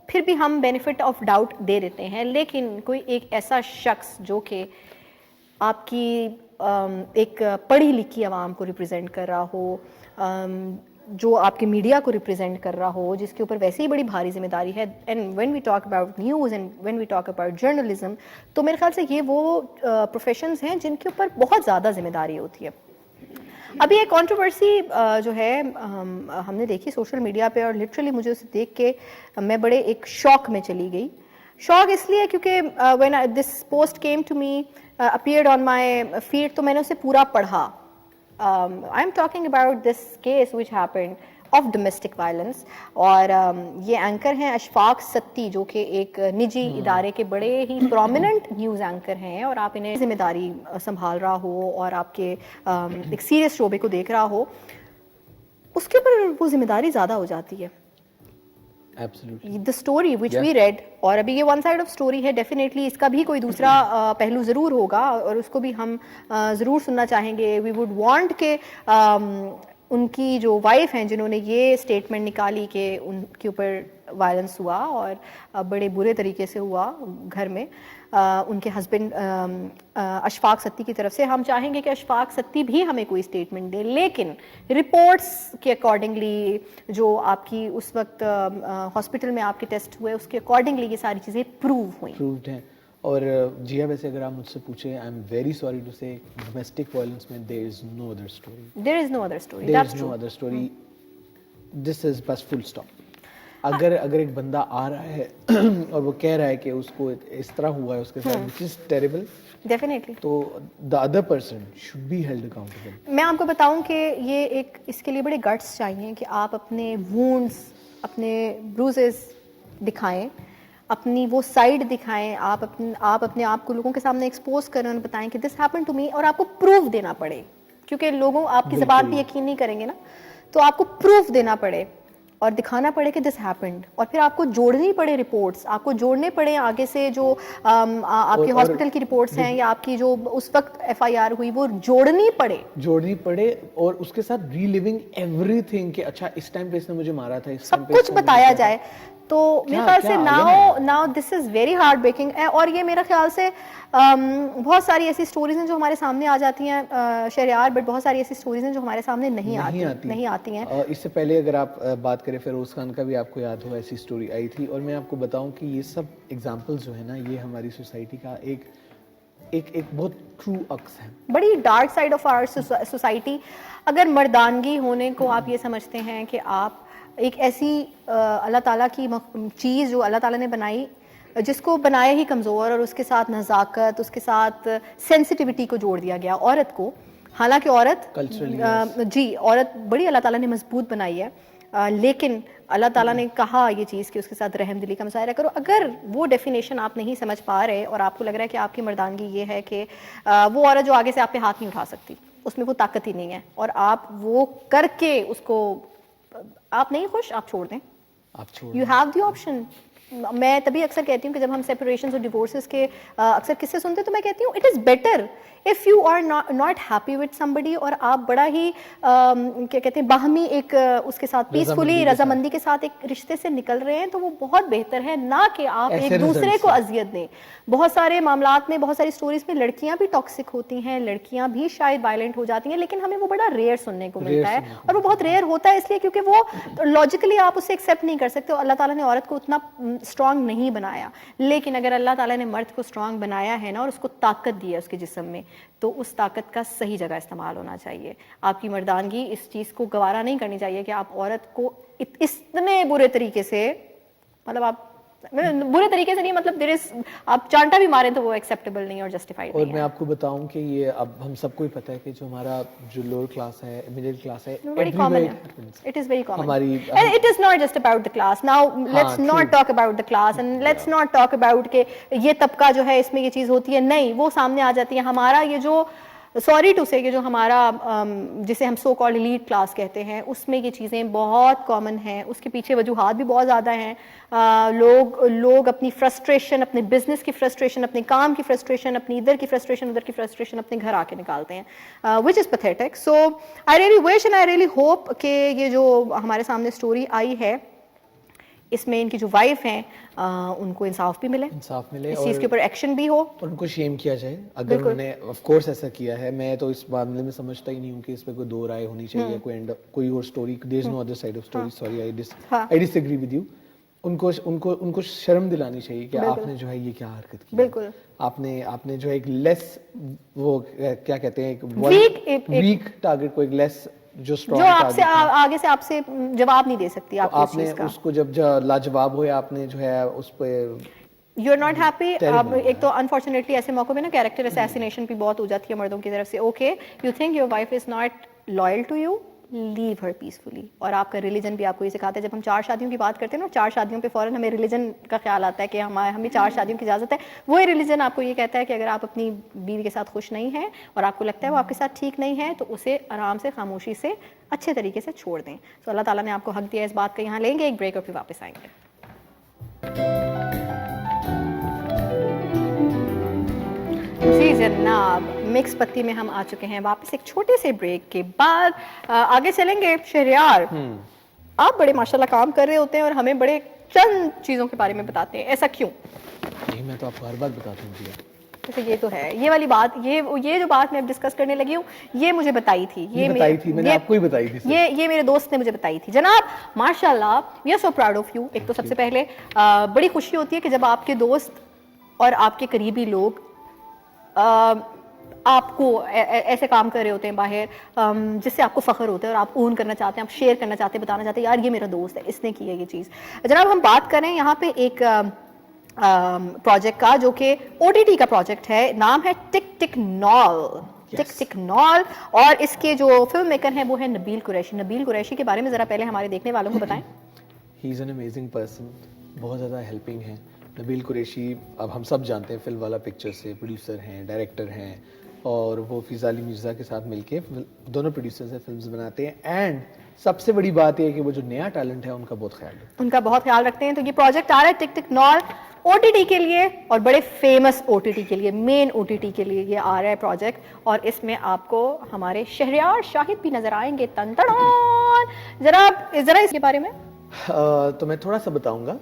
[SPEAKER 2] फिर भी हम बेनिफिट ऑफ डाउट दे देते हैं। लेकिन कोई एक ऐसा शख्स जो कि आपकी एक पढ़ी लिखी आवाम को रिप्रेजेंट कर रहा हो, जो आपके मीडिया को रिप्रेजेंट कर रहा हो, जिसके ऊपर वैसे ही बड़ी भारी जिम्मेदारी है, and when we talk about news and when we talk about journalism, तो मेरे ख्याल से ये वो प्रोफेशंस हैं जिनके ऊपर बहुत ज़्यादा जिम्मेदारी होती है। अभी एक कंट्रोवर्सी जो है हमने देखी सोशल मीडिया पे, और लिटरली मुझे उसे देख के मैं बड़े एक शॉक में चली गई। शॉक इसलिए क्योंकि when this post came to me, appeared on my feed, तो मैंने उसे पूरा पढ़ा। I am talking about this case which happened of domestic violence, और ये एंकर हैं अशफाक सत्ती, जो कि एक निजी इदारे के बड़े ही प्रोमिनेंट न्यूज़ एंकर हैं, और आप इन्हें जिम्मेदारी संभाल रहा हो और आपके एक सीरियस शोबे को देख रहा हो, उसके ऊपर वो जिम्मेदारी ज़्यादा हो जाती है। The story which we read, और अभी ये वन साइड ऑफ स्टोरी है, डेफिनेटली इसका भी कोई दूसरा पहलू ज़रूर होगा, और उसको भी हम ज़रूर सुनना चाहेंगे। वी वुड वांट के उनकी जो वाइफ हैं जिन्होंने ये स्टेटमेंट निकाली कि उनके ऊपर वायलेंस हुआ और बड़े बुरे तरीके से हुआ घर में, उनके हस्बैंड अशफाक सत्ती की तरफ से, हम चाहेंगे कि अशफाक सत्ती भी हमें कोई स्टेटमेंट दे। लेकिन रिपोर्ट्स के अकॉर्डिंगली, जो आपकी उस वक्त हॉस्पिटल में आपके टेस्ट हुए, उसके अकॉर्डिंगली ये सारी चीज़ें प्रूव हुई।
[SPEAKER 4] प्रूव्ड हैं। और जिया, वैसे अगर आप मुझसे पूछे, I am very sorry to say, domestic violence में there is no other story,
[SPEAKER 2] there is no other story,
[SPEAKER 4] there
[SPEAKER 2] that's
[SPEAKER 4] is no
[SPEAKER 2] true.
[SPEAKER 4] Other story, this is बस फुल स्टॉप। अगर एक बंदा आ रहा है और वो कह रहा है कि उसको इस तरह हुआ है उसके साथ, व्हिच इज टेरिबल,
[SPEAKER 2] डेफिनेटली।
[SPEAKER 4] तो the other person should be held accountable.
[SPEAKER 2] मैं आपको बताऊं कि ये एक, इसके लिए बड़े गट्स चाहिए कि आप अपने वुंड्स, अपने ब्रूजेस दिखाएं, अपनी वो साइड दिखाएं, आप अपने आप को लोगों के सामने एक्सपोज करें और बताएं कि दिस हैपेंड टू मी, और आपको प्रूफ देना पड़े, क्योंकि लोगों आपकी ज़बान पे यकीन नहीं करेंगे ना, तो आपको प्रूफ देना पड़े और दिखाना पड़े कि दिस हैपेंड, और फिर आपको जोड़नी पड़े रिपोर्ट्स, आपको जोड़ने पड़े आगे से जो आपके हॉस्पिटल की रिपोर्ट्स हैं या आपकी जो उस वक्त FIR हुई वो जोड़नी पड़े
[SPEAKER 4] और उसके साथ रीलिविंग एवरीथिंग कि अच्छा इस टाइम पे इसने मुझे मारा था, इस टाइम
[SPEAKER 2] सब
[SPEAKER 4] पे
[SPEAKER 2] कुछ
[SPEAKER 4] इसने
[SPEAKER 2] बताया
[SPEAKER 4] मुझे
[SPEAKER 2] जाए। तो मेरे ख्याल से now this is very heart breaking. और ये मेरे ख्याल से बहुत सारी ऐसी स्टोरीज हैं जो हमारे सामने आ जाती हैं शहरयार, बट बहुत सारी ऐसी स्टोरीज हैं जो हमारे सामने नहीं आती हैं।
[SPEAKER 4] इससे पहले अगर आप बात करें, फिरोज खान का भी आपको याद हो ऐसी स्टोरी आई थी, और मैं आपको बताऊं कि ये सब एग्जांपल्स जो है ना, ये हमारी सोसाइटी का एक बहुत ट्रू अक्स है,
[SPEAKER 2] बड़ी dark side of our society. अगर मर्दानगी होने को आप ये समझते हैं कि आप एक ऐसी अल्लाह ताला की चीज़ जो अल्लाह ताला ने बनाई, जिसको बनाया ही कमज़ोर, और उसके साथ नज़ाकत, उसके साथ सेंसिटिविटी को जोड़ दिया गया औरत को। हालांकि औरत जी, औरत बड़ी अल्लाह ताला ने मजबूत बनाई है, लेकिन अल्लाह ताला ने कहा ये चीज़ कि उसके साथ रहमदिली का मुजाहरा करो। अगर वो डेफिनेशन आप नहीं समझ पा रहे और आपको लग रहा है कि आपकी मर्दानगी ये है कि वो औरत जो आगे से आप पे हाथ नहीं उठा सकती, उसमें वो ताकत ही नहीं है, और आप वो करके उसको, आप नहीं खुश, आप छोड़ दें, यू हैव द ऑप्शन। मैं तभी अक्सर कहती हूँ कि जब हम सेपरेशंस और डिवोर्सेस के अक्सर किस्से सुनते हैं, तो मैं कहती हूँ it is better if you are not happy with somebody, और आप बड़ा ही क्या कहते हैं, बाहमी एक उसके साथ पीसफुली रजामंदी के साथ एक रिश्ते से निकल रहे हैं, तो वो बहुत बेहतर है, ना कि आप एक दूसरे को अजियत दें। बहुत सारे मामलात में, बहुत सारी स्टोरीज में लड़कियां भी टॉक्सिक होती हैं, लड़कियां भी शायद वायलेंट हो जाती हैं, लेकिन हमें वो बड़ा रेयर सुनने को मिलता है, और वो बहुत रेयर होता है इसलिए क्योंकि वो लॉजिकली आप उसे एक्सेप्ट नहीं कर सकते। अल्लाह ताला ने औरत को उतना स्ट्रांग नहीं बनाया, लेकिन अगर अल्लाह ताला ने मर्द को स्ट्रांग बनाया है ना, और उसको ताकत दी है उसके जिस्म में, तो उस ताकत का सही जगह इस्तेमाल होना चाहिए। आपकी मर्दानगी इस चीज़ को गवारा नहीं करनी चाहिए कि आप औरत को इतने बुरे तरीके से, मतलब आप बुरे तरीके से नहीं, मतलब देयर इज, आप चांटा भी मारें तो वो एक्सेप्टेबल नहीं और जस्टिफाइड नहीं है।
[SPEAKER 4] और मैं आपको बताऊं कि ये अब हम सबको ही पता है कि जो हमारा जो लोअर क्लास है, मिडिल क्लास है,
[SPEAKER 2] वेरी कॉमन है, इट इज वेरी कॉमन,
[SPEAKER 4] हमारी,
[SPEAKER 2] and it is not just about the class. Now let's not talk about the class, and let's not talk about के ये तबका जो है इसमें ये चीज़ होती है, नहीं, वो सामने आ जाती है। हमारा ये जो, सॉरी टू से, ये जो हमारा जिसे हम सो कॉल्ड एलीट क्लास कहते हैं, उसमें ये चीज़ें बहुत कॉमन हैं। उसके पीछे वजूहात भी बहुत ज़्यादा हैं। लोग अपनी फ्रस्ट्रेशन, अपने बिजनेस की फ्रस्ट्रेशन, अपने काम की फ्रस्ट्रेशन, अपनी इधर की फ्रस्ट्रेशन, उधर की फ्रस्ट्रेशन अपने घर आके निकालते हैं, which is pathetic. So I really wish and I really hope कि ये जो हमारे सामने स्टोरी आई है, इसमें इनकी जो वाइफ हैं उनको इंसाफ भी मिले, इस चीज़ के ऊपर एक्शन भी हो,
[SPEAKER 4] और उनको शेम किया जाए अगर उन्होंने ऑफ कोर्स ऐसा किया है। मैं तो इस मामले में समझता ही नहीं हूँ कि इस पे कोई दो राय होनी चाहिए, कोई और story, there is no other side of story, sorry I disagree with you. उनको शर्म दिलानी चाहिए कि आपने जो है ये क्या हरकत की।
[SPEAKER 2] बिल्कुल,
[SPEAKER 4] आपने जो है एक लेस, वो क्या कहते हैं, एक वीक टारगेट को एक लेस जो
[SPEAKER 2] आपसे आगे से आपसे जवाब नहीं दे सकती,
[SPEAKER 4] तो आपने उसको जब लाजवाब हुआ, आपने जो है उस पे
[SPEAKER 2] यू आर नॉट हैप्पी। अब एक तो अनफॉर्चुनेटली ऐसे मौकों में ना कैरेक्टर असैसिनेशन भी बहुत हो जाती है मर्दों की तरफ से। Okay, you think your wife is not loyal to you, leave her peacefully. और आपका रिलीजन भी आपको ये सिखाता है। जब हम 4 शादियों की बात करते हैं ना, 4 शादियों पे फौरन हमें रिलीजन का ख्याल आता है कि हमें 4 शादियों की इजाज़त है। वही रिलीजन आपको ये कहता है कि अगर आप अपनी बीवी के साथ खुश नहीं हैं और आपको लगता है वो आपके साथ ठीक नहीं है, तो उसे आराम से, खामोशी से, अच्छे तरीके से छोड़ दें। तो अल्लाह ताला ने आपको हक दिया इस बात का। यहाँ लेंगे एक ब्रेक और फिर वापस आएंगे। जी जनाब, मिक्स पत्ती में हम आ चुके हैं वापस एक छोटे से ब्रेक के बाद। आगे चलेंगे। शहरयार, आप बड़े माशाल्लाह काम कर रहे होते हैं और हमें बड़े चंद चीज़ों के बारे में बताते हैं, ऐसा क्यों?
[SPEAKER 4] नहीं, मैं तो आपको हर बात बताता हूँ।
[SPEAKER 2] अच्छा, ये तो है, ये वाली बात, ये जो बात मैं अब डिस्कस करने लगी हूँ, ये मुझे बताई थी,
[SPEAKER 4] मैंने आपको ही बताई थी।
[SPEAKER 2] ये मेरे दोस्त ने मुझे बताई थी। जनाब माशाल्लाह, we are so proud of you. एक तो सबसे पहले बड़ी खुशी होती है कि जब आपके दोस्त और आपके करीबी लोग आपको ऐसे काम कर रहे होते हैं बाहर जिससे आपको फख्र होता है और आप ओन करना चाहते हैं, आप शेयर करना चाहते हैं, बताना चाहते हैं यार ये मेरा दोस्त है, इसने की है ये चीज़। जनाब हम बात करें यहाँ पे एक प्रोजेक्ट का जो कि OTT का प्रोजेक्ट है, नाम है टिक टिक नॉल। टिक टिक नॉल, और इसके जो फिल्म मेकर हैं वो है नबील कुरैशी। नबील कुरैशी के बारे में ज़रा पहले हमारे देखने वालों को बताएं।
[SPEAKER 4] He is an amazing person, बहुत ज़्यादा हेल्पिंग है। नबील कुरैशी अब हम सब जानते हैं फिल्म वाला पिक्चर से प्रोड्यूसर हैं, डायरेक्टर हैं, और वो फ़ीज़ा अली मिर्ज़ा के साथ मिलके दोनों प्रोड्यूसर्स हैं, फिल्म्स बनाते हैं। एंड सबसे बड़ी बात यह है कि वो जो नया टैलेंट है उनका बहुत ख्याल रखते हैं,
[SPEAKER 2] उनका बहुत ख्याल रखते हैं। तो ये प्रोजेक्ट आ रहा है टिक टिक नॉल OTT के लिए, और बड़े फेमस OTT के लिए, मेन OTT के लिए ये आ रहा है प्रोजेक्ट, और इसमें आपको हमारे शहरयार शाहिद भी नजर आएंगे। तन जरा इसके बारे में
[SPEAKER 4] तो मैं थोड़ा सा बताऊंगा।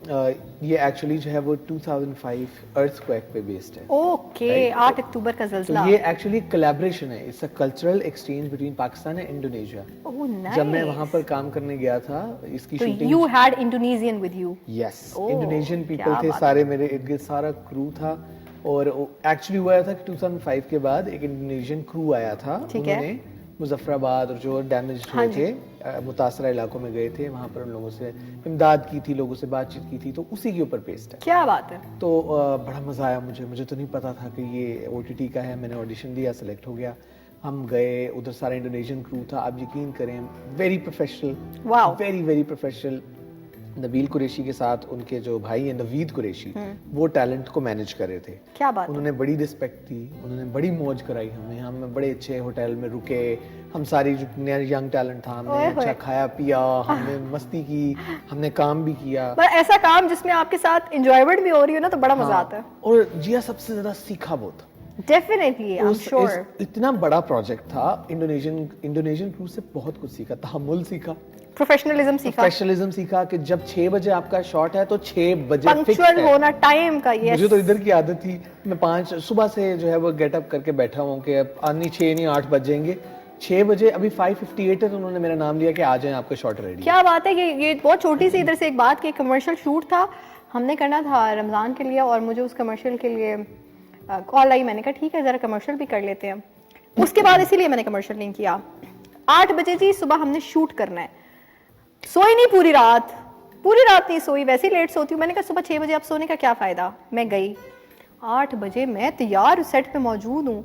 [SPEAKER 4] ये एक्चुअली जो है वो 2005 अर्थक्वेक पे बेस्ड है।
[SPEAKER 2] ओके, 8 अक्टूबर का
[SPEAKER 4] तो
[SPEAKER 2] ज़ल्ज़ला।
[SPEAKER 4] ये एक्चुअली कोलैबोरेशन है, it's a cultural exchange between Pakistan and Indonesia.
[SPEAKER 2] Oh nice.
[SPEAKER 4] जब मैं वहाँ पर काम करने गया था इसकी
[SPEAKER 2] तो
[SPEAKER 4] shooting,
[SPEAKER 2] you had Indonesian with you?
[SPEAKER 4] Yes,
[SPEAKER 2] oh,
[SPEAKER 4] Indonesian
[SPEAKER 2] क्या
[SPEAKER 4] पीपल थे
[SPEAKER 2] बात
[SPEAKER 4] सारे, मेरे इर्द गिर्द सारा क्रू था। और एक्चुअली हुआ था कि 2005 के बाद एक इंडोनेशियन क्रू आया था,
[SPEAKER 2] ठीक है।
[SPEAKER 4] उन्होंने मुजफ्फराबाद और जो डैमेज
[SPEAKER 2] हाँ
[SPEAKER 4] हुए थे मुतासरा इलाकों में गए थे, वहाँ पर उन लोगों से इमदाद की थी, लोगों से बातचीत की थी, तो उसी के ऊपर बेस्ड है।
[SPEAKER 2] क्या बात है।
[SPEAKER 4] तो बड़ा मज़ा आया मुझे तो नहीं पता था कि ये OTT का है। मैंने ऑडिशन दिया, सेलेक्ट हो गया, हम गए उधर, सारा इंडोनेशियन क्रू था। आप यकीन करें, very professional,
[SPEAKER 2] wow,
[SPEAKER 4] very very professional. Nabeel Qureshi के साथ उनके जो भाई हैं नवीद कुरैशी, वो टैलेंट को मैनेज कर रहे थे।
[SPEAKER 2] क्या बात है।
[SPEAKER 4] उन्होंने बड़ी रिस्पेक्ट दी, उन्होंने बड़ी मौज कराई हमें। हम बड़े अच्छे होटल में रुके, हम सारी जो नया यंग टैलेंट था, हमने अच्छा खाया पिया, हमने मस्ती की, हमने काम भी किया।
[SPEAKER 2] पर ऐसा काम जिसमें आपके साथ एंजॉयमेंट भी हो रही हो ना, तो बड़ा मजा आता है।
[SPEAKER 4] और जिया सबसे ज्यादा सीखा बहुत।
[SPEAKER 2] Definitely, I am sure.
[SPEAKER 4] इतना बड़ा प्रोजेक्ट था, इंडोनेशियन क्रू से बहुत कुछ सीखा, तहम्मुल सीखा, प्रोफेशनलिज्म सीखा कि जब 6 बजे आपका शॉट है तो 6 बजे
[SPEAKER 2] पंक्चुअल होना टाइम का। ये
[SPEAKER 4] मुझे तो इधर की आदत थी, मैं 5 सुबह से जो है वो गेटअप करके बैठा हूँ कि आनी 6 नहीं 8 बज जाएंगे। 6 बजे अभी 5:58 है तो उन्होंने मेरा नाम लिया कि आ जाएं, आपका शॉट रेडी।
[SPEAKER 2] क्या बात है। ये बहुत छोटी सी इधर से एक बात की, कमर्शियल शूट था, हमने करना था रमज़ान के लिए, और मुझे उस कमर्शियल के लिए कॉल आई। मैंने कहा ठीक है ज़रा कमर्शियल भी कर लेते हैं। उसके बाद इसीलिए मैंने कमर्शियल नहीं किया। 8 बजे जी सुबह हमने शूट करना है। सोई नहीं पूरी रात नहीं सोई, वैसे ही लेट सोती हूँ। मैंने कहा सुबह 6 बजे आप सोने का क्या फ़ायदा। मैं गई 8 बजे, मैं तैयार सेट पे मौजूद हूँ,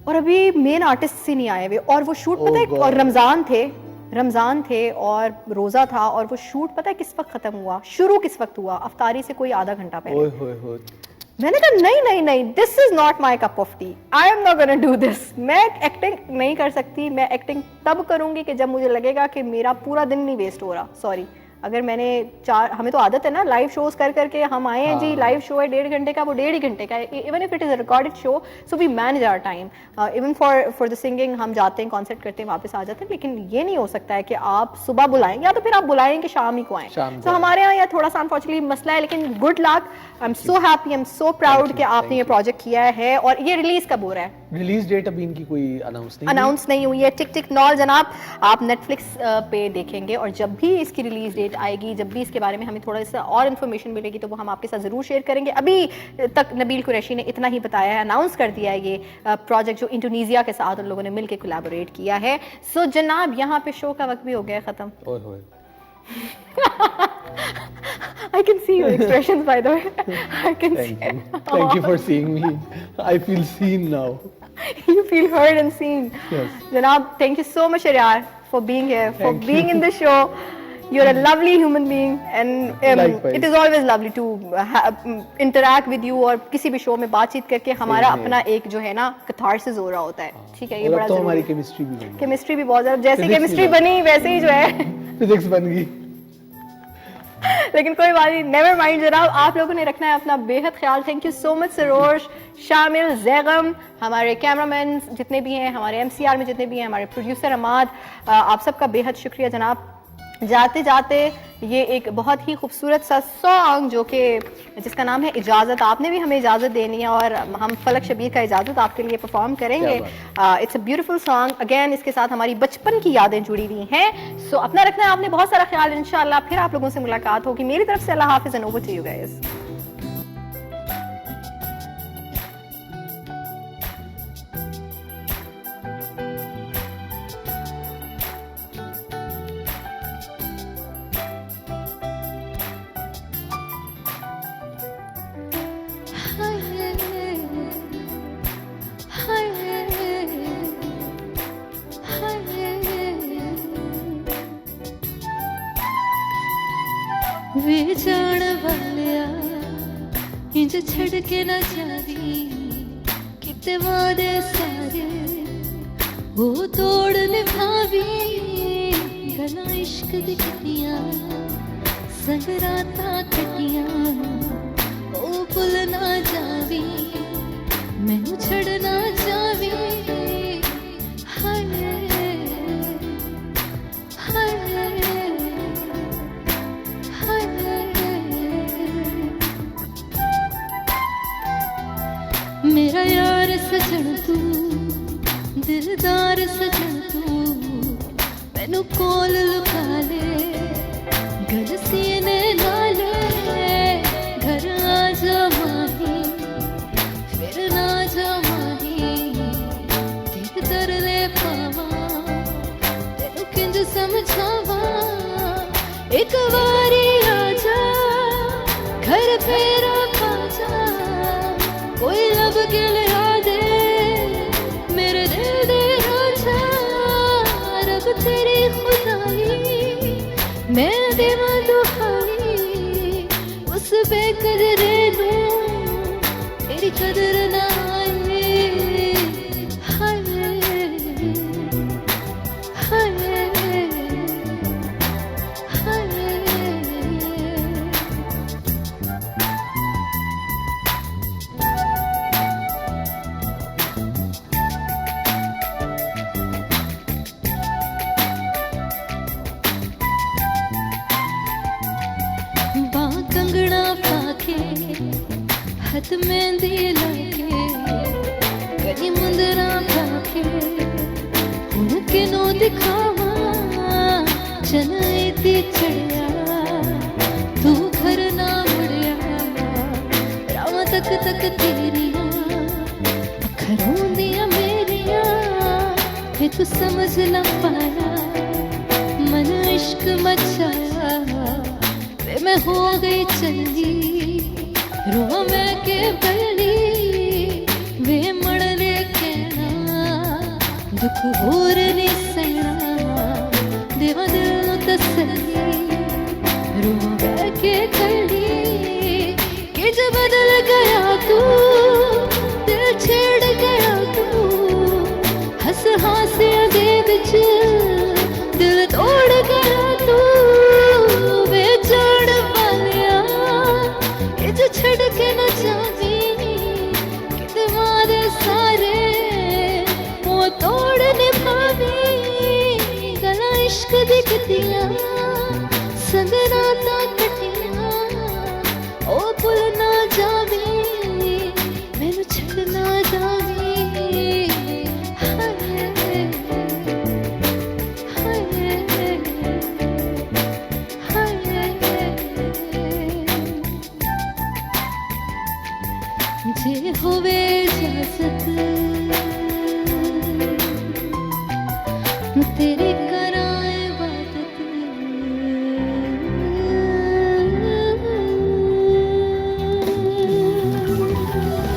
[SPEAKER 2] और अभी मेन आर्टिस्ट से नहीं आए हुए, और वो शूट पता है, और रमज़ान थे और रोज़ा था, और वो शूट पता है किस वक्त ख़त्म हुआ, शुरू किस वक्त हुआ, अफ्तारी से कोई आधा घंटा पहले। मैंने कहा नहीं, this is not my cup of T, I am not gonna do this. मैं एक्टिंग नहीं कर सकती, मैं एक्टिंग तब करूंगी कि जब मुझे लगेगा कि मेरा पूरा दिन नहीं वेस्ट हो रहा। सॉरी, अगर मैंने हमें तो आदत है ना लाइव शोज कर करके, हम आए हैं जी, लाइव शो है 1.5 घंटे का, वो 1.5 घंटे का है, even if it is a recorded show, so we manage our time. Even for the singing हम जाते हैं, कॉन्सर्ट करते हैं, वापस आ जाते हैं, लेकिन ये नहीं हो सकता है कि आप सुबह बुलाएं, या तो फिर आप बुलाएं कि शाम ही को आएं। तो हमारे यहाँ यह थोड़ा सा अनफॉर्चुनेटली मसला है, लेकिन good luck, I am so happy, I am so proud कि आपने ये प्रोजेक्ट किया है। और ये रिलीज कब हो रहा है?
[SPEAKER 4] रिलीज डेट अभी इनकी कोई
[SPEAKER 2] अनाउंस नहीं हुई है। टिक टिक नॉल जनाब आप नेटफ्लिक्स पे देखेंगे, और जब भी इसकी रिलीज डेट आएगी, जब भी इसके बारे में हमें थोड़ा सा और इन्फॉर्मेशन मिलेगी, तो वो हम आपके साथ ज़रूर शेयर करेंगे। अभी तक नबील कुरैशी ने इतना ही बताया है, अनाउंस कर दिया है ये प्रोजेक्ट जो इंडोनेशिया के साथ उन लोगों ने मिलकर कोलैबोरेट किया है। सो जनाब यहाँ पे शो का वक्त भी हो गया ख़त्म। I can see your expressions, by the way. I can see.
[SPEAKER 4] Thank you for seeing me. I feel seen now.
[SPEAKER 2] You feel heard and seen.
[SPEAKER 4] Yes.
[SPEAKER 2] Janab, thank you so much, Sharyar, for being here, for being in the show. You're a lovely human being, and it is always lovely to interact with you. और किसी भी show में बातचीत करके हमारा अपना एक जो है ना catharsis हो रहा होता है। ठीक है, ये बड़ा
[SPEAKER 4] तो हमारी केमिस्ट्री भी बनी।
[SPEAKER 2] केमिस्ट्री भी बहुत ज़्यादा, जैसे केमिस्ट्री बनी वैसे ही जो है
[SPEAKER 4] फिजिक्स बन गई।
[SPEAKER 2] लेकिन कोई बात नहीं, नेवर माइंड जनाब, आप लोगों ने रखना है अपना बेहद ख्याल। Thank you so much Saroj, शामिल, जैगम, हमारे कैमरामैन जितने भी हैं, हमारे MCR में जितने भी हैं, हमारे प्रोड्यूसर अमाद, आप सबका बेहद शुक्रिया जनाब। जाते जाते ये एक बहुत ही खूबसूरत सा सॉन्ग जो कि जिसका नाम है इजाज़त, आपने भी हमें इजाज़त देनी है और हम फलक शबीर का इजाज़त आपके लिए परफॉर्म करेंगे। It's a beautiful song again, इसके साथ हमारी बचपन की यादें जुड़ी हुई हैं। सो अपना रखना है आपने बहुत सारा ख्याल। इंशाल्लाह फिर आप लोगों से मुलाकात होगी। मेरी तरफ से अल्लाह हाफिज़ and over to you guys.
[SPEAKER 1] छड़ के न जावी किते वादे सारे वो तोड़ निभावी गला इश्क दी कटियां संग रातां कटियां ओ भुल ना जावी मैनू छड़ ना जावी हाय हाय हाय मेरा यार सजन तू दिलदार सजन तू मैनू कोल लुका ले गल सीने नाले घर आ जा माही फिर ना जा माही दिल तरले पावा तेनू किंज समझावा एक बारी आ जा घर फेरा खा जा कोई लब के लिया दे मेरे दिल दे राजा रब तेरी खुदाई मैं देवा दुहाई उस बेकदरे नू तेरी कदर ना आए हाय हाय हाय कंगना पाके हाथ मेहंदी लाके कहीं मुंदरा पाके उनके नो दिखावा चनाई चढ़िया तू घर ना मुड़िया रावा तक तक तेरिया अखरों दिया मेरिया फिर तू समझ ना पाया मन इश्क मचाया मैं हो गई चली रोआ मैं के बली वे मड़ले कहना दुख होर नहीं सहना देवा दिल नु तसली रोआ मैं के गली कि जब बदल गया तू दिल छेड़ गया तू हंस हासिया दे विच दिल तोड़ गया तू छड़ के न जावी किते वादे सारे वो तोड़ निभावी गला इश्क दी कटियां संग रातां कटियां ओ भुल ना जावी मैनू छड़ ना जावी हाय जे होवे इजाजत